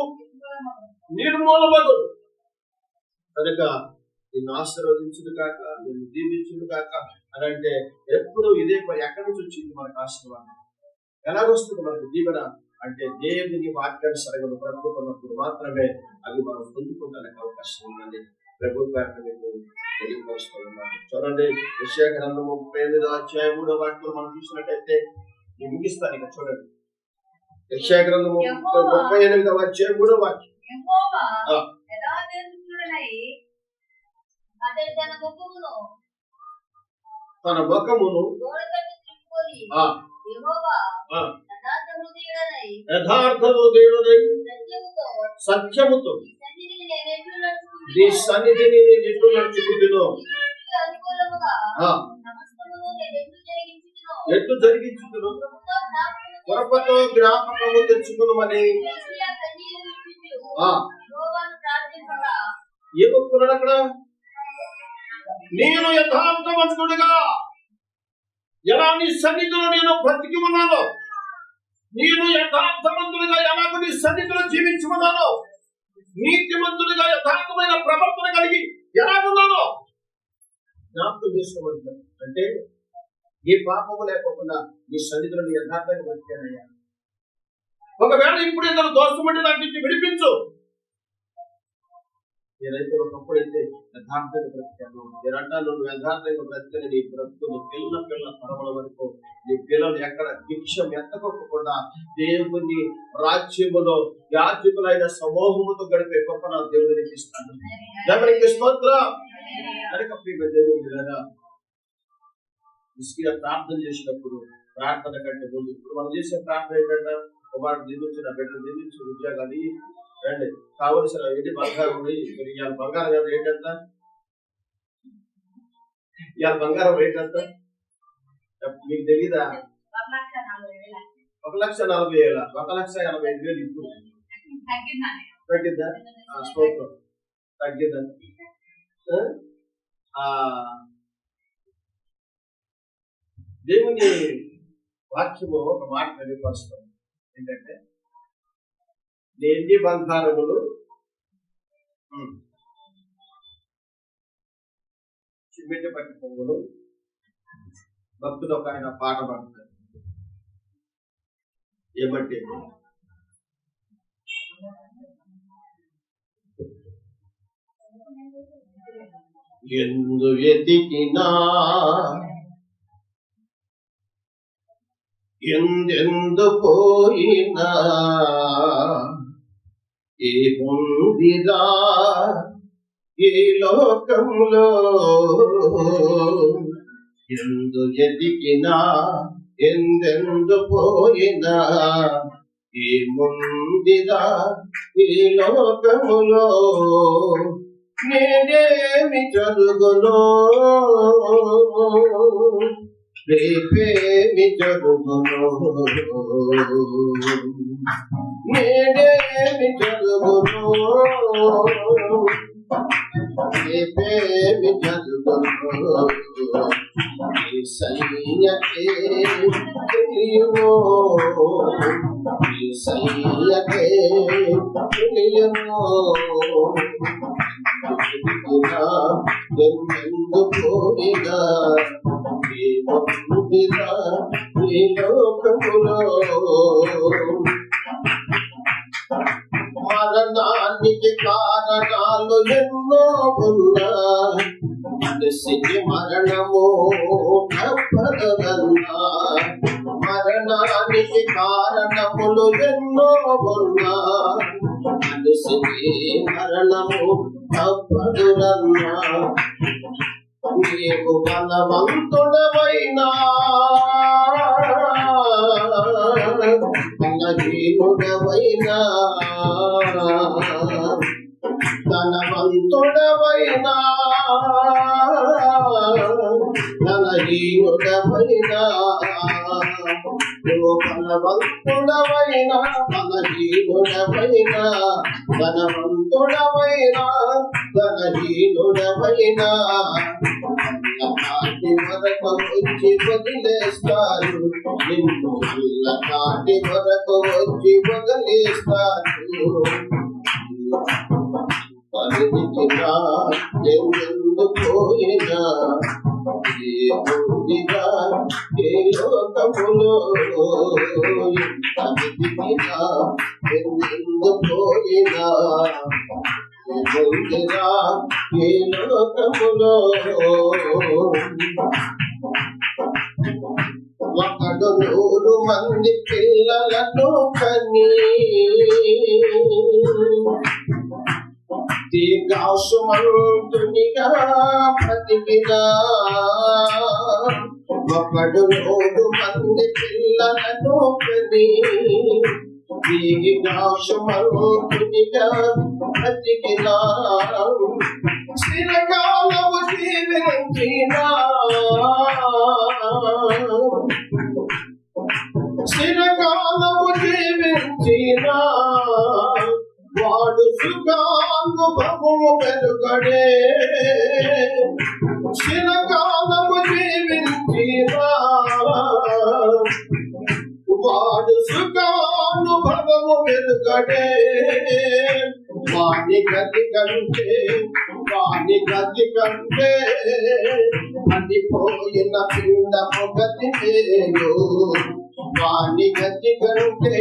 [SPEAKER 1] నిర్మూలమగును. కనుక నిన్ను ఆశీర్వదించుడు కాక, నిన్ను దీవించుడు కాక అని అంటే ఎప్పుడు ఇదే ఎక్కడి నుంచి వచ్చింది మనకు ఆశీర్వాదం? ఎలాగొస్తుంది మనకు దీవెన అంటే దేవుని వాక్యానుసారంగా బ్రతుకుతున్నప్పుడు మాత్రమే అవి మనం పొందుకోవడానికి అవకాశం ఉందని ప్రభుత్వానికి మీకు తెలియపరుస్తున్నాను. చూడండి, యెషయా గ్రంథము 38వ అధ్యాయం 3వ వాక్యం మనం చూసినట్టయితే నేను ముగిస్తాను. ఇక చూడండి, యెషయా గ్రంథము 38వ అధ్యాయం 3వ వాక్యం. తన ముఖమును యథార్థ హృదయుడై సత్యముతో నీ సన్నిధిని ఎట్లు నడుచుకుంటును, ఎట్లు జరిగించుతును, కృపతో జ్ఞాపకము తెచ్చుకునమని ఏమొక్కున్నాడు అక్కడ? నేను యథార్థవంతుడిగా ఎలా నీ సన్నిధిలో నేను బ్రతికి ఉన్నాను, నేను యథార్థవంతుడిగా ఎలాగో నీ సన్నిధిలో జీవించి ఉన్నాను, నీతిమంతుడిగా యథార్థమైన ప్రవర్తన కలిగి ఎలాగున్నాను జ్ఞాపకం చేసుకోమంటారు. అంటే ఏ పాపము లేకుండా నీ సన్నిధిలో నీ యథార్థాన్ని బతికానయ్యా. ఒకవేళ ఇప్పుడు ఏదైనా దోషం అంటే దాని నుంచి విడిపించు. నేనైతే ఒకప్పుడైతే యథార్థంగా బ్రతికాను. నేనంటాను, నువ్వు యథార్థంగా బ్రతికని నీ బ్రతుకు నీ పిల్ల తరముల వరకు నీ పిల్లలు ఎక్కడ భిక్షం ఎత్తకోకుండా దేవుని రాజ్యములో యాజకులైన సమూహముతో గడిపే గొప్ప నా దేవునికి ఇస్తాను. దేవునికి స్తోత్రం. కనుక ప్రియ దేవుని కదా ఇసుక ప్రార్థన చేసినప్పుడు ప్రార్థన కంటే ముందు ఇప్పుడు మనం చేసే ప్రార్థన ఏంటంటే కుమారుడు దిగించు, నా బిడ్డను దిగించు, ఉద్యోగాలు రండి, కావలసిన ఏంటి బంగారం ఉంది. ఇవాళ బంగారం రేట్ ఎంత? ఇవాళ బంగారం రేట్ ఎంత మీకు తెలీదా? 1,40,000, 1,85,000 ఇప్పుడు తగ్గిద్దా? స్తోత్రం. తగ్గిద్దా? దేవుని వాక్యము ఒక మాట తెలియపరుస్తాం ఏంటంటే వెండి బంగారములు చిమ్మెట పట్టి పొంగులు. భక్తుడు ఒక ఆయన పాట పాడుతారు ఏమంటే ఎందు వెతికినా ఎందెందు పోయినా ఏముందిరా ఈ లోకంలో, ఎందు ఎదిగినా ఎందెందు పోయినా ఏముందిరా ఈ లోకములో, నేనేమి జరుగునో రేపేమి జరుగునో, నేనేమి జరుగునో రేపేమి జరుగునో, యేసయ్యకే తెలియునో, యేసయ్యకే తెలియునో, ఎందు పోయినా ఏముందిరా ఈ లోకములో, మరణానికి కారణాలు ఎన్నో ఉన్నా, నిశ్చిత మరణము తప్పదన్నా, మరణానికి కారణములు ఎన్నో ఉన్నా, నిశ్చిత మరణము తప్పదురన్నా, నీవు బలవంతుడవైనా బలహీనుడవైనా ధనవంతుడవైనా ధనహీనుడవైనా నువ్వు బలవంతుడవైనా బలహీనుడవైనా ధనవంతుడవైనా ధనహీనుడవైనా కాటి వరకు వచ్చి వదిలేస్తారు నిన్ను కాటి వరకు వచ్చి వదిలేస్తారు పరిధికినా ఎందుకు పోయినా ఏముందిగా ఏ లోకములో పరిధికినా ఎందుకు పోయినా ఏముందిగా ఏ లోకములో ఒకడు 100 మంది పిల్లలను కని దీర్ఘాయుష్మంతునిగా బ్రతికినా ఒకడు 100 మంది పిల్లలను కని దీర్ఘాయుష్మంతునిగా బ్రతికినా చిరకాలము జీవించినా చిరకాలము జీవించినా వాడు సుఖానుభవము పెరుగడే చిరకాలము జీవించినా వాడు సుఖానుభవము పెరుగడే వాని గతి కంటే అడిపోయిన పిండము గతి మేలు వాని గతి కంటే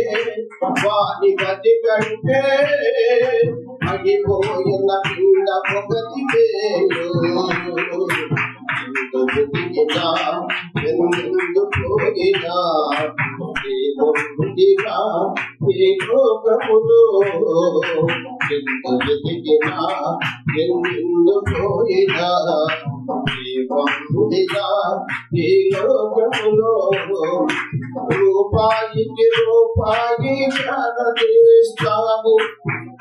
[SPEAKER 1] అడిపోయిన పిండము గతి మేలు ఎందుకు పోయినా ఏముందిరా ఏ లోకములో వెతికినా ఎందుకు పోయినా ఏముందిరా ఏ లోకములో రూపాయికి ప్రాణదేస్తాము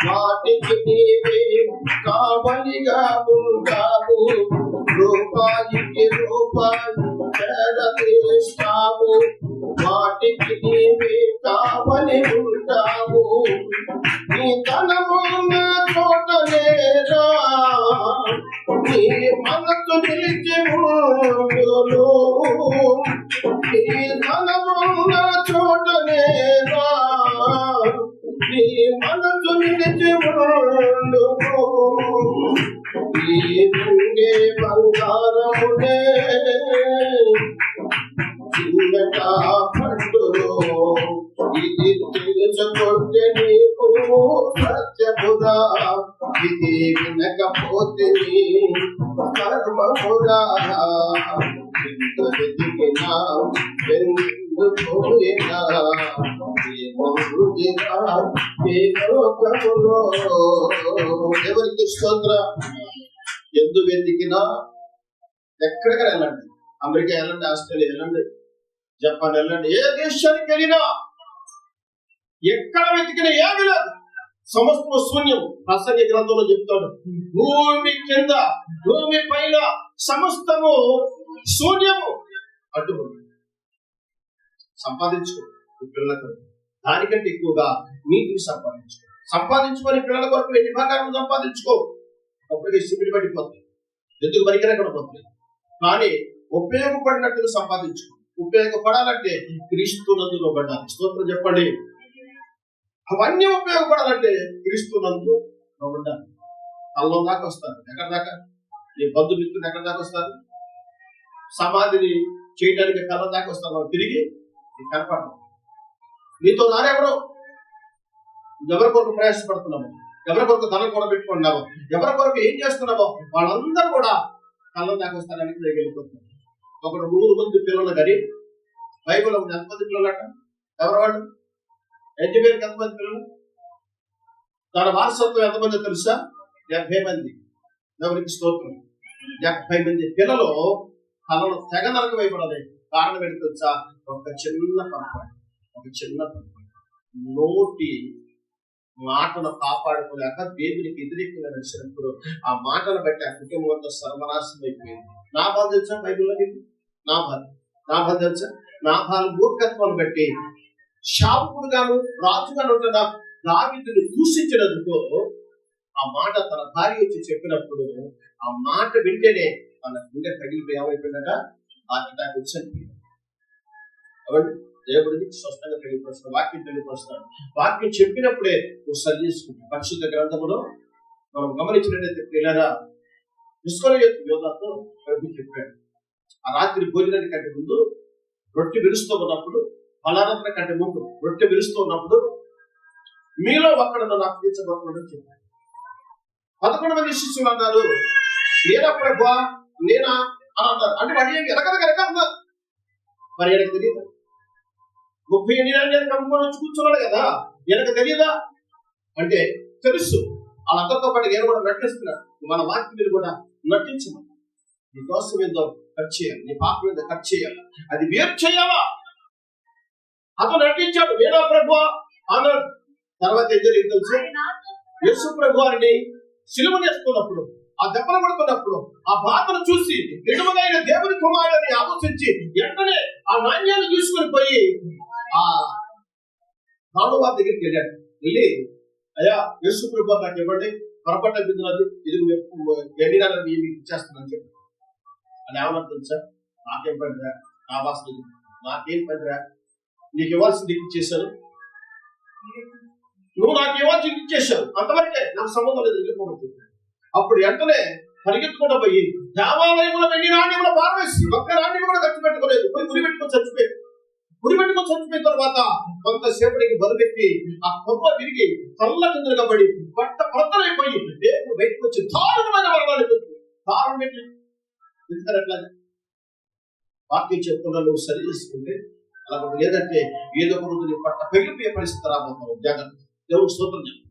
[SPEAKER 1] వాటికి నీవే కావలిగా ఉంటావు రూపాయికి ప్రాణదేస్తాము వాటికి నీవే కావలి ఉంటావు నీ ధనమున్న చోట లేదా నీ మనసు నిలిచి ఉండును నీ ధనమున్న చోట లేదా నీ మనసు నిలిచి ఉండును ఈ దుంగే బంగారమునే చిన్నట పట్టులో ఇది తెలుసుకుంటే నీకు సత్యమురా ఇది వినకపోతే కర్మమురా ఎంత వెతికినా ఎందుకు పోయినా ఏముందిరా ఏ లోకములో ఎవరికి స్తోత్రం ఎందు వెతికినా ఎక్కడికి వెళ్ళండి అమెరికా వెళ్ళండి ఆస్ట్రేలియా వెళ్ళండి జపాన్ వెళ్ళండి ఏ దేశానికి వెళ్ళినా ఎక్కడ వెతికినా ఏమీ లేదు సమస్త శూన్యం ప్రసంగి గ్రంథంలో చెప్తాడు భూమి కింద భూమి పైన సమస్తము శూన్యము అటువంటి సంపాదించుకో పిల్లలకు దానికంటే ఎక్కువగా నీటిని సంపాదించుకొని పిల్లల కొరకు వెండి బంగారం సంపాదించుకో అప్పటికే సిమిడి పట్టిపోతుంది ఎందుకు పనికిరకుండా పోతుంది కానీ ఉపయోగపడినట్టుగా సంపాదించుకో ఉపయోగపడాలంటే క్రీస్తునందులో పడ్డాలి స్తోత్రం చెప్పండి అవన్నీ ఉపయోగపడాలంటే క్రీస్తునందు ఉండాలి అల్లం దాకా వస్తారు ఎక్కడ దాకా నీ బంధుమిత్రులు ఎక్కడ దాకా వస్తారు సమాధిని చేయడానికి కళ్ళ దాకా వస్తారు తిరిగి కనపడతాం నీతో నారెవరు ఎవరి కొరకు ప్రయాసపడుతున్నాము ఎవరి కొరకు ధనం కూడా పెట్టుకున్నాము ఎవరి కొరకు ఏం చేస్తున్నామో వాళ్ళందరూ కూడా కళ్ళ దాకా వస్తారని వెళ్ళిపోతున్నారు ఒకడు 100 మంది పిల్లలు కానీ బైబిల్ ఎంతమంది పిల్లలు అంట ఎవరు వాళ్ళు ఎడ్యుకేట్ ఎంతమంది పిల్లలు తన వారసత్వం ఎంతమంది తెలుసా 70 మంది ఎవరికి స్తోత్రం 70 మంది పిల్లలు తలలో తెగ నరకమైపడాలి. కారణం ఏంటి తెలుసా? ఒక చిన్న పొరపాటు. నోటి మాటను కాపాడుకోలేక దేవునికి వ్యతిరేకంగా నడిచినప్పుడు ఆ మాటను బట్టి ఆ కుటుంబం అంతా సర్వనాశనం అయిపోయింది. నా బాధ తెలుసా? బైబిల్లో మీకు నా బాధ తెలుసా? నా బాధ మూర్ఖత్వాన్ని బట్టి శాపకుడు గాను రాజుగాను ఉంటున్న దావీదుని దూషించినందుకు ఆ మాట తన భార్య వచ్చి చెప్పినప్పుడు ఆ మాట వింటేనే తన గుండె తగిలిపోయి ఏమైపోయిందట, అటాక్ వచ్చి చనిపోయింది. కాబట్టి దేవుడికి స్పష్టంగా తెలియపరుస్తాడు, వాక్యం తెలియపరుస్తాడు. వాక్యం చెప్పినప్పుడే నువ్వు సరి చేసుకుంటావు. పరిశుద్ధ గ్రంథములో మనం గమనించినట్లయితే పిల్లరా ఇశ్రాయేలు యోధాతో ప్రభు చెప్పాడు, ఆ రాత్రి భోజనానికి కంటే ముందు రొట్టె విరుస్తూ ఉన్నప్పుడు, బలారాధన కంటే ముందు రొట్టె విరుస్తూ ఉన్నప్పుడు మీలో ఒక్కడు నన్ను అప్పగించబోతున్నాడు చెప్పాడు. 11 మంది శిష్యులు అన్నారు, నేనా ప్రభా, నేనా అని అన్నారు. అంటే వాడు ఏం ఎనకనక అన్నారు. మరి వెనక తెలియదు. 38 ఏళ్ళు కమ్ముకొని వచ్చి కూర్చున్నాడు కదా, వెనక తెలియదా అంటే తెలుసు. వాళ్ళందరితో పాటు నేను కూడా నటిస్తున్నాడు. మన వాక్యం మీద కూడా నటించమని, నీ దోషం ఏందో ఖర్చు చేయాలి, నీ పాపం ఏందో ఖర్చు చేయాలి, అది వేరు చేయాలా. అతను నటించాడు, నేనా ప్రభు అన్నాడు. తర్వాత ఏం జరిగింది తెలుసు? యేసు ప్రభు అని సిలువ వేసుకున్నప్పుడు, ఆ దెబ్బలు పడుతున్నప్పుడు, ఆ బాధను చూసి నిజమైన దేవుని కుమారుని ఆలోచించి వెంటనే ఆ నాణ్యాన్ని తీసుకొని పోయి ఆ రాణువారి దగ్గరికి వెళ్ళాడు. వెళ్ళి, అయ్యా యేసు ప్రభు నాకు ఇవ్వండి, పొరపట్ట బిందున్నది, ఇది ఎండినాలని మీకు ఇచ్చేస్తున్నాను చెప్పి. అని ఏమన్నా తెలుసా? నాకేం పనిరా, నా భాష నాకేం పనిరా, నీకు ఇవ్వాల్సింది ఇచ్చేశాను, నువ్వు నాకు ఇవ్వాల్సింది ఇచ్చేశావు, అంతవరకే, నాకు సంబంధం లేదు, వెళ్ళిపోతుంది. అప్పుడు వెంటనే పరిగెత్తుకుండా పోయి దేవాలయంలో వెండి నాణ్యంలో పారవేసి ఒక్క నాణ్యం కూడా ఖర్చు పెట్టుకోలేదు, పోయి గురిపెట్టుకొని చచ్చిపోయాడు. గురిపెట్టుకొని చచ్చిపోయిన తర్వాత కొంతసేపటికి బరువెక్కి ఆ కొమ్మ విరిగి తల్ల కిందగా పడి పట్ట పడతలైపోయి దేవుడు బయటకు వచ్చి దారుణమైన మరణాలు దారుణం ఎట్లా వాక్యం చెప్తున్నా నువ్వు సరి చేసుకుంటే అలా లేదంటే ఏదో ఒక రోజు నీ పట్ట పగిలిపోయే పరిస్థితి రాబోతావు. జాగ్రత్త. దేవుడు స్తోత్రం చెప్పు.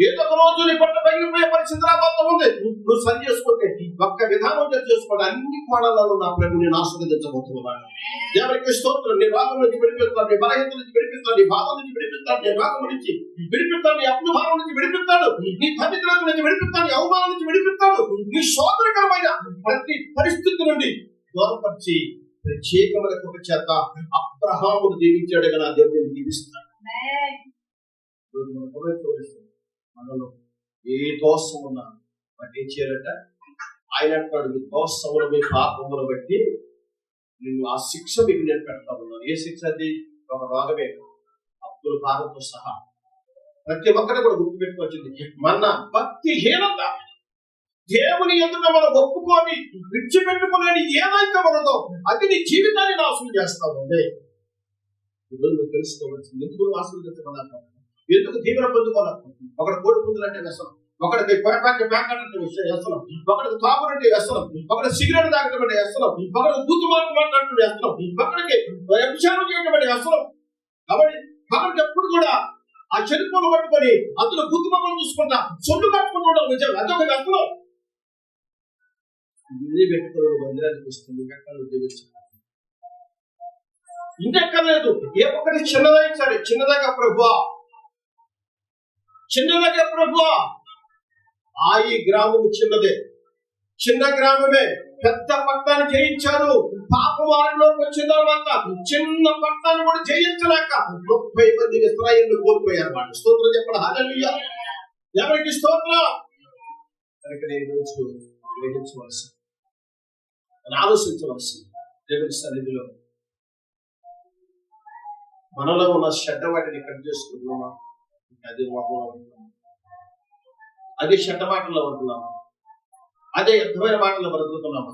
[SPEAKER 1] ఏదో ఒక రోజు నీ పట్ట పగిలిపోయే పరిస్థితి రాబోతా ఉంది. నువ్వు సరి చేసుకుంటే ఒక్క విధానం చేసుకోండి, అన్ని కోణాలలో నా ప్రభు నేను ఆస్వాదించబోతున్నాను. దేవునికి స్తోత్రం. నీ భాగం నుంచి విడిపిస్తాను, నీ బలహీనత నుంచి విడిపిస్తాను, నీ భాగం నుంచి విడిపిస్తాను, నీ భాగం నుంచి విడిపిస్తాను, నీ అప్పు భావం నుంచి విడిపిస్తాడు, నీ తల్లిదండ్రుల నుంచి విడిపిస్తాను, నీ అవమానం నుంచి విడిపిస్తాడు, నీ శోధనకరమైన ప్రతి పరిస్థితి నుండి దూరపరిచి ప్రత్యేకమైన కృప చేత అబ్రహామును దీవించాడు కదా, దేవుడిని దీవిస్తాడు. మనలో ఏ దోషం ఉన్నా బట్టి ఏం చేయాలంట? ఆయన అంటాడు, మీ దోషములు మీ పాపములు బట్టి నేను ఆ శిక్ష మీకు నేను పెడతా ఉన్నాను. ఏ శిక్ష అది? ఒక రోగమే, అప్పుల భారంతో సహా. ప్రతి ఒక్కరు కూడా గుర్తుపెట్టుకొచ్చింది, మన భక్తిహీనత దేవుని ఎదుట మనం ఒప్పుకొని విడిచిపెట్టుకునేది ఏదైతే మనదో అది నీ జీవితాన్ని నాశనం చేస్తా ఉంది. ఈరోజు నువ్వు తెలుసుకోవాల్సింది, ఎందుకు ఆశీర్వదించబడాలి, ఎందుకు దీవెన పొందుకోవాలి. ఒకటి కోడి పుంజులంటే వ్యసనం, ఒకటికి పొరపాటు ప్యాకెట్ వ్యసనం, ఒకటికి తాగునంటే వ్యసనం, ఒకటి సిగరెట్ తాగటం అంటే వ్యసనం, ఒకటి బూతు మాట్లాడటం వ్యసనం, ఒకటికి వ్యభిచారం చేయడం అంటే వ్యసనం. కాబట్టి ఒకరికి ఎప్పుడు కూడా ఆ చెరుపులు పట్టుకొని అందులో బూతు మొక్కలు చూసుకుంటా సొల్లు కట్టుకుంటూ నిజం, అదొక వ్యసనం. ఇల్లు పెట్టుకుని మందిరానికి వస్తుంది, ఇంకెక్కర్లేదు. ఏ ఒక్కటి చిన్నదైనా సరే, చిన్నదాకా ప్రభువా, చిన్నదాకా ప్రభువా. ఈ గ్రామం చిన్నదే, చిన్న గ్రామమే, పెద్ద పట్టణాన్ని జయించారు. పాపవారిలోకి వచ్చిన తర్వాత చిన్న పట్టణాన్ని కూడా జయించలేక 30 మంది ఇశ్రాయేలును కోల్పోయారు. వాళ్ళు స్తోత్రం చెప్పండి, హల్లెలూయా. ఎవరికి స్తోత్రం. కనుక నేను రోజు గ్రహించవలసి, ఆలోచించవలసి, దేవుని సన్నిధిలో మనలో ఉన్న చెడ్డ వాటిని కట్ చేసుకుంటున్నామా? అది మోహంలో ఉంటున్నాం, అదే చెడ్డ మాటల్లో ఉంటున్నామా? అదే యుద్ధమైన మాటల్లో బ్రతుకుతున్నామా?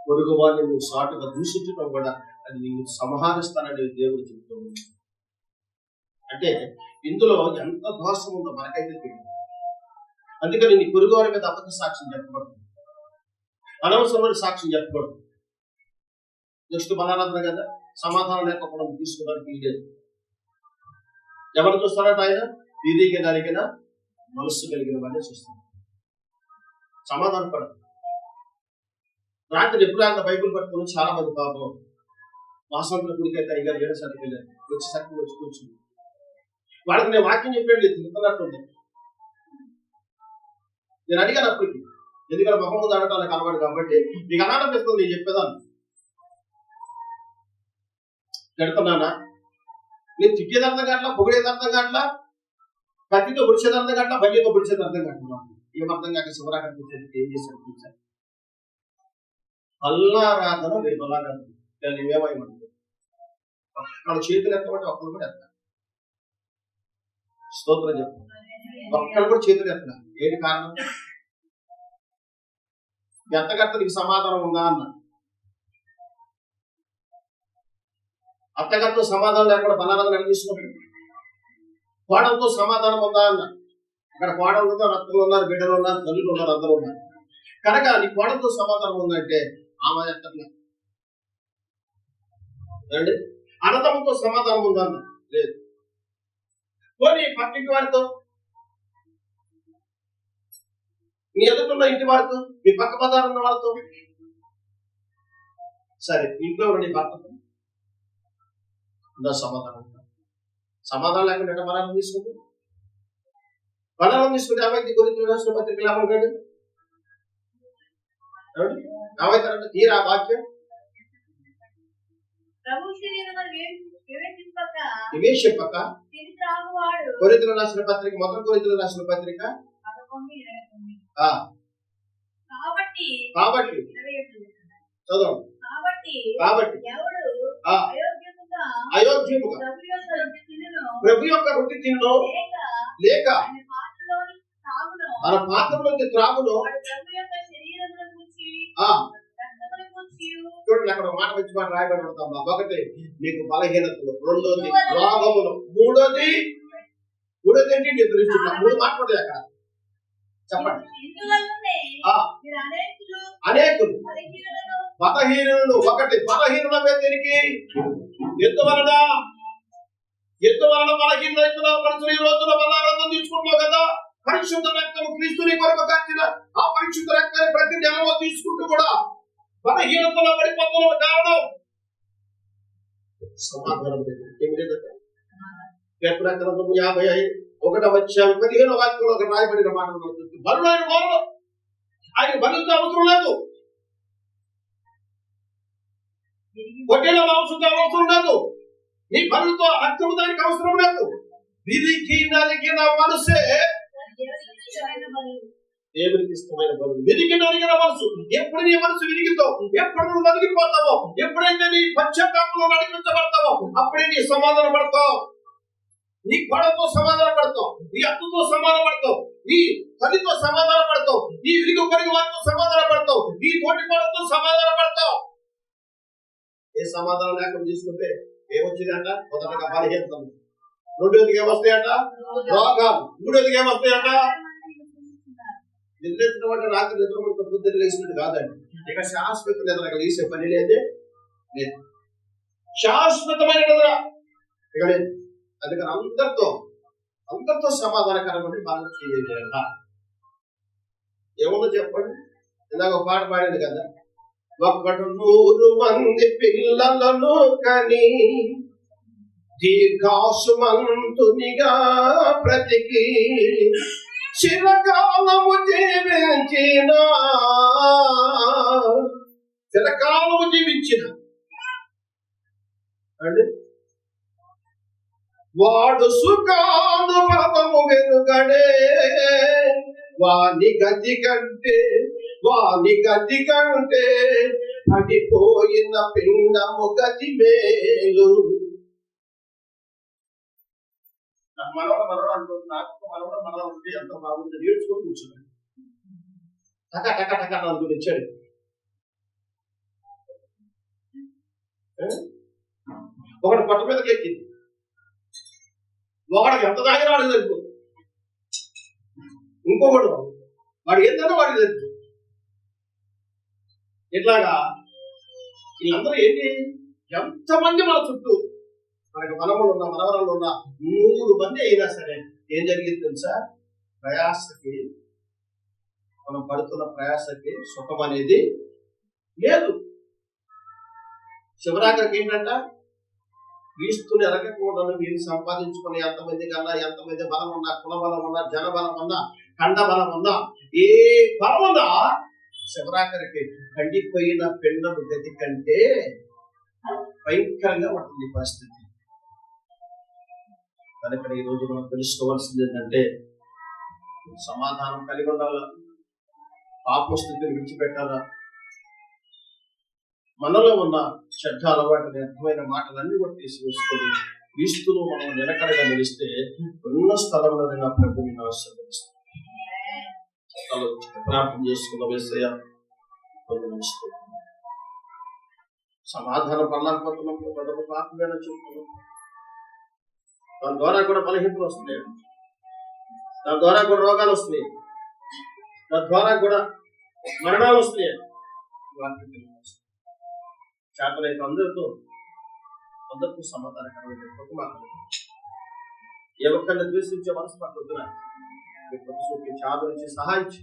[SPEAKER 1] పొరుగు వారిని నువ్వు సాటుగా దూషించడం కూడా అది నీకు సంహరిస్తానని దేవుడు చెప్తున్నాడు. అంటే ఇందులో ఎంత దోషం ఉందో మనకైతే తెలియదు. అందుకని నీ పొరుగు వారి మీద అబద్ధ సాక్ష్యం చెప్పకూడదు, అనవసరమైన సాక్ష్యం చెప్పకూడదు. నెక్స్ట్ బలానందం కదా, సమాధానం లేకపోవడం తీసుకోవడానికి లేదు. ఎవరు చూస్తారంటే ఆయన ఎదిగే దానికైనా మనస్సు కలిగిన వాడిని చూస్తాడు. సమాధానం పడదు. రాత్రి ఎప్పుడైనా బైబుల్ పట్టుకుని చాలా మంది పాపం వాసంతుల గుడికైతే అయ్యారు 7 సార్లు వెళ్ళారు, వచ్చేసరికి వచ్చి కూర్చుంది. వాళ్ళకి నేను వాక్యం చెప్పాడు లేదు, తిరుగుతున్నట్టుంది. నేను అడిగాను అప్పటికి, ఎందుకంటే మొహం ముందు అడగటం నాకు అలవాటు కాబట్టి నీకు అనాటపిస్తుంది నేను చెప్పేదాన్ని. తిడుతున్నానా? నేను తిట్టేది అర్థం కావట్లా, పొగిడేది అర్థం కావట్లా, కత్తితో పొడిచేది అర్థం కావట్లా, బల్లితో పొడిచేది అర్థం కావట్లా. ఏం అర్థం కాక శివరాత్రి ఏం చేశాను చూసాను. అల్లారాధన రేపు అల్లారాధన ఏమైంది అక్కడ చేతులు ఎత్తమంటే ఒక్కరు కూడా ఎత్తాలి. స్తోత్రం చెప్పు. ఒక్కరు కూడా చేతులు ఎత్తాలి. ఏంటి కారణం? ఎత్తగత్త నీకు సమాధానం ఉందా అన్న. అత్తగత్తో సమాధానం లేకుండా బలాలను నడిపిస్తున్నాడు. కోడలతో సమాధానం ఉందా అన్న. అక్కడ కోడలు ఉన్నారు, అత్తలు ఉన్నారు, బిడ్డలు ఉన్నారు, తల్లులు ఉన్నారు, అందరూ ఉన్నారు. కనుక నీ కోడలతో సమాధానం ఉందంటే ఆమె ఎత్తట్లే. అన్నదమ్ముతో సమాధానం ఉందా అన్న, లేదు. పోనీ పక్కింటి వారితో, నీ ఎదుగుతున్న ఇంటి వారితో, నీ పక్క పదాలు ఉన్న వాళ్ళతో, సరే ఇంట్లో ఉన్న నీ భర్తతో సమాధానం. సమాధానం లేకుండా ఎట్లా బలాలను తీసుకుంటే ఏమైంది? కొరింథీయులకు రాసిన పత్రికలు ఏమంటాడు? ఏమైతారంటే తీరా వాక్యం వివేశింపక కొరింథీయులకు రాసిన పత్రిక, మొదటి కొరింథీయులకు రాసిన పత్రిక కాబట్టి చదవండి. కాబట్టి అయోగ్యముగా ప్రభు యొక్క రొట్టె తిన్ను లేక మన పాత్రలోకి త్రాగును. చూడండి, అక్కడ మాట మంచి మాట రాయబడి ఉంటాం. ఒకటి నీకు బలహీనతలు, రెండోది రోగములు, మూడోది ఏంటి నిద్రించుట. 3 మాట్లాడే అక్కడ చెప్పండి. అనేకులు బలహీనులను, ఒకటి బలహీనులమే దేనికి? ఎందువలన బలహీనతలు మనుషులు ఈ రోజున బలాలను తీసుకుంటున్నావు కదా. పరిశుద్ధ రక్తము క్రీస్తుని కొరకు కట్టిన ఆ పరిశుద్ధ రక్తాన్ని ప్రతి నెలలో తీసుకుంటూ కూడా బలహీనతలో పడిపోతున్న కారణం సమాధానం లేదంటే. 51 వాక్యంలో ఒక రాయబడిన మాట బలు ఆయన వాళ్ళు ఆయన బలుతో అవసరం లేదు, ఒకేలా అవసరం లేదు, నీ బలుతో రక్తము దానికి అవసరం లేదు. విరికి నలిగిన మనసే దేవునికి ఇష్టమైన బలు. విరికి నలిగిన మనసు, ఎప్పుడు నీ మనసు విరిగిందో, ఎప్పుడు నువ్వు నలిగిపోతావో, ఎప్పుడైతే నీ పశ్చాత్తాపంలో నడిపించబడతావో అప్పుడే నీ సమాధానం పడతావు. నీ గొడవతో సమాధానం పడతావు, నీ అత్తతో సమాధానం పడతావు, నీ తల్లితో సమాధానం పడతావు, నీ విరిగి పొరిగి వారితో సమాధానం పడతావు, నీ తోటి కోడతో సమాధానం పడతావు. ఏ సమాధానం లేకుండా తీసుకుంటే ఏమొచ్చిందంట? మొదటగా బలహీనత, రెండోదిగా ఏమొస్తాయట? రోగాలు, మూడోదిగా ఏమొస్తాయట? నిద్రించడం అంటే రాత్రి నిద్రపడితో బుద్ధి లేచినట్టు కాదండి. ఇక శాశ్వత నిద్ర లేసే పని లేదే లేదు. శాశ్వతమైన నిద్ర ఇక లేదు. అందుకని అందరితో సమాధానకరమని మనం చేయాలంట. ఏముందో చెప్పండి. ఇలాగ ఒక పాట పాడింది కదా, 100 మంది పిల్లలను కని దీర్ఘాసుమంతునిగా బ్రతికి చిరకాలము జీవించిన అంటే వాడు సుఖానుభవము వెనుగడే, వాని గతి కంటే పడిపోయిన పిండము గతి మేలు. మనవడు ఎంత బాగుంది నేర్చుకొని కూర్చున్నాడు. టక అనుకుని ఇచ్చాడు. ఒకటి పట్టు మీదకి ఎక్కింది, ఒకడికి ఎంత తాగినా వాడికి తెలుసు, ఇంకొకడు వాడు ఏంటన్నా వాడికి తెలుసు. ఇట్లాగా వీళ్ళందరూ ఏంటి, ఎంతమంది మన చుట్టూ మనకి మనములు ఉన్న మనవరాలు ఉన్న 100 మంది అయినా సరే ఏం జరిగింది తెలుసా? ప్రయాసకి మనం పడుతున్న ప్రయాసకి సుఖం అనేది లేదు. చివరాఖరికి ఏంటంట, క్రీస్తుని ఎరగకుండా వీరిని సంపాదించుకుని ఎంతమంది కన్నా, ఎంతమంది బలం ఉన్నా, కుల బలం ఉన్నా, జన బలం ఉన్నా, ఖండ బలం ఉన్నా, ఏ బలం ఉన్నా చివరాఖరికి కండిపోయిన పిండము గతి కంటే భయంకరంగా ఉంటుంది పరిస్థితి. కనుక ఈ రోజు మనం తెలుసుకోవాల్సింది ఏంటంటే, సమాధానం కలిగి ఉండాలా, పాప స్థితిని విడిచిపెట్టాలా, మనలో ఉన్న చెడ్డ అలవాటుని, అర్థమైన మాటలన్నీ కూడా తీసివేసుకొని క్రీస్తును మనం నిలకడగా నిలిస్తే ఉన్న స్థలంలో నా ప్రభుని ఆశీర్వదిస్తాం. ప్రార్థన చేసుకున్న వేసయ్య, సమాధానం పడలేకపోతున్నప్పుడు ప్రజలు పాపమైన చూస్తున్నాం. దాని ద్వారా కూడా బలహీనతలు వస్తున్నాయి, దాని ద్వారా కూడా రోగాలు వస్తున్నాయి, దాని ద్వారా కూడా మరణాలు వస్తున్నాయి. చేతనైతే అందరికీ సమాధానకరమైన మాట్లాడు. ఏ ఒక్కరిని ద్వేషించే మనసు మాకు వద్దున చాలు నుంచి సహాయించి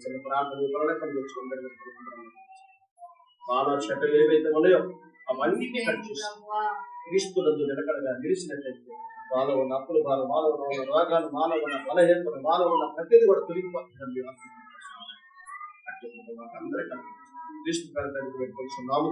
[SPEAKER 1] చిన్న ప్రార్థన మానవ చెడ్డలు ఏవైతే ఉన్నాయో అవన్నీ కట్ చేసి క్రీస్తునందు నిలకడగా నిలిచినట్లయితే మాలో ఉన్న అప్పులు బాధ, మాలో ఉన్న రోగాలు, మాలో ఉన్న బలహీనతలు, మాలో ఉన్న ప్రతిదీ కూడా తొలగిపోతుందండి. అందరికీ క్రీస్తు పెట్టుకుంటున్నాము.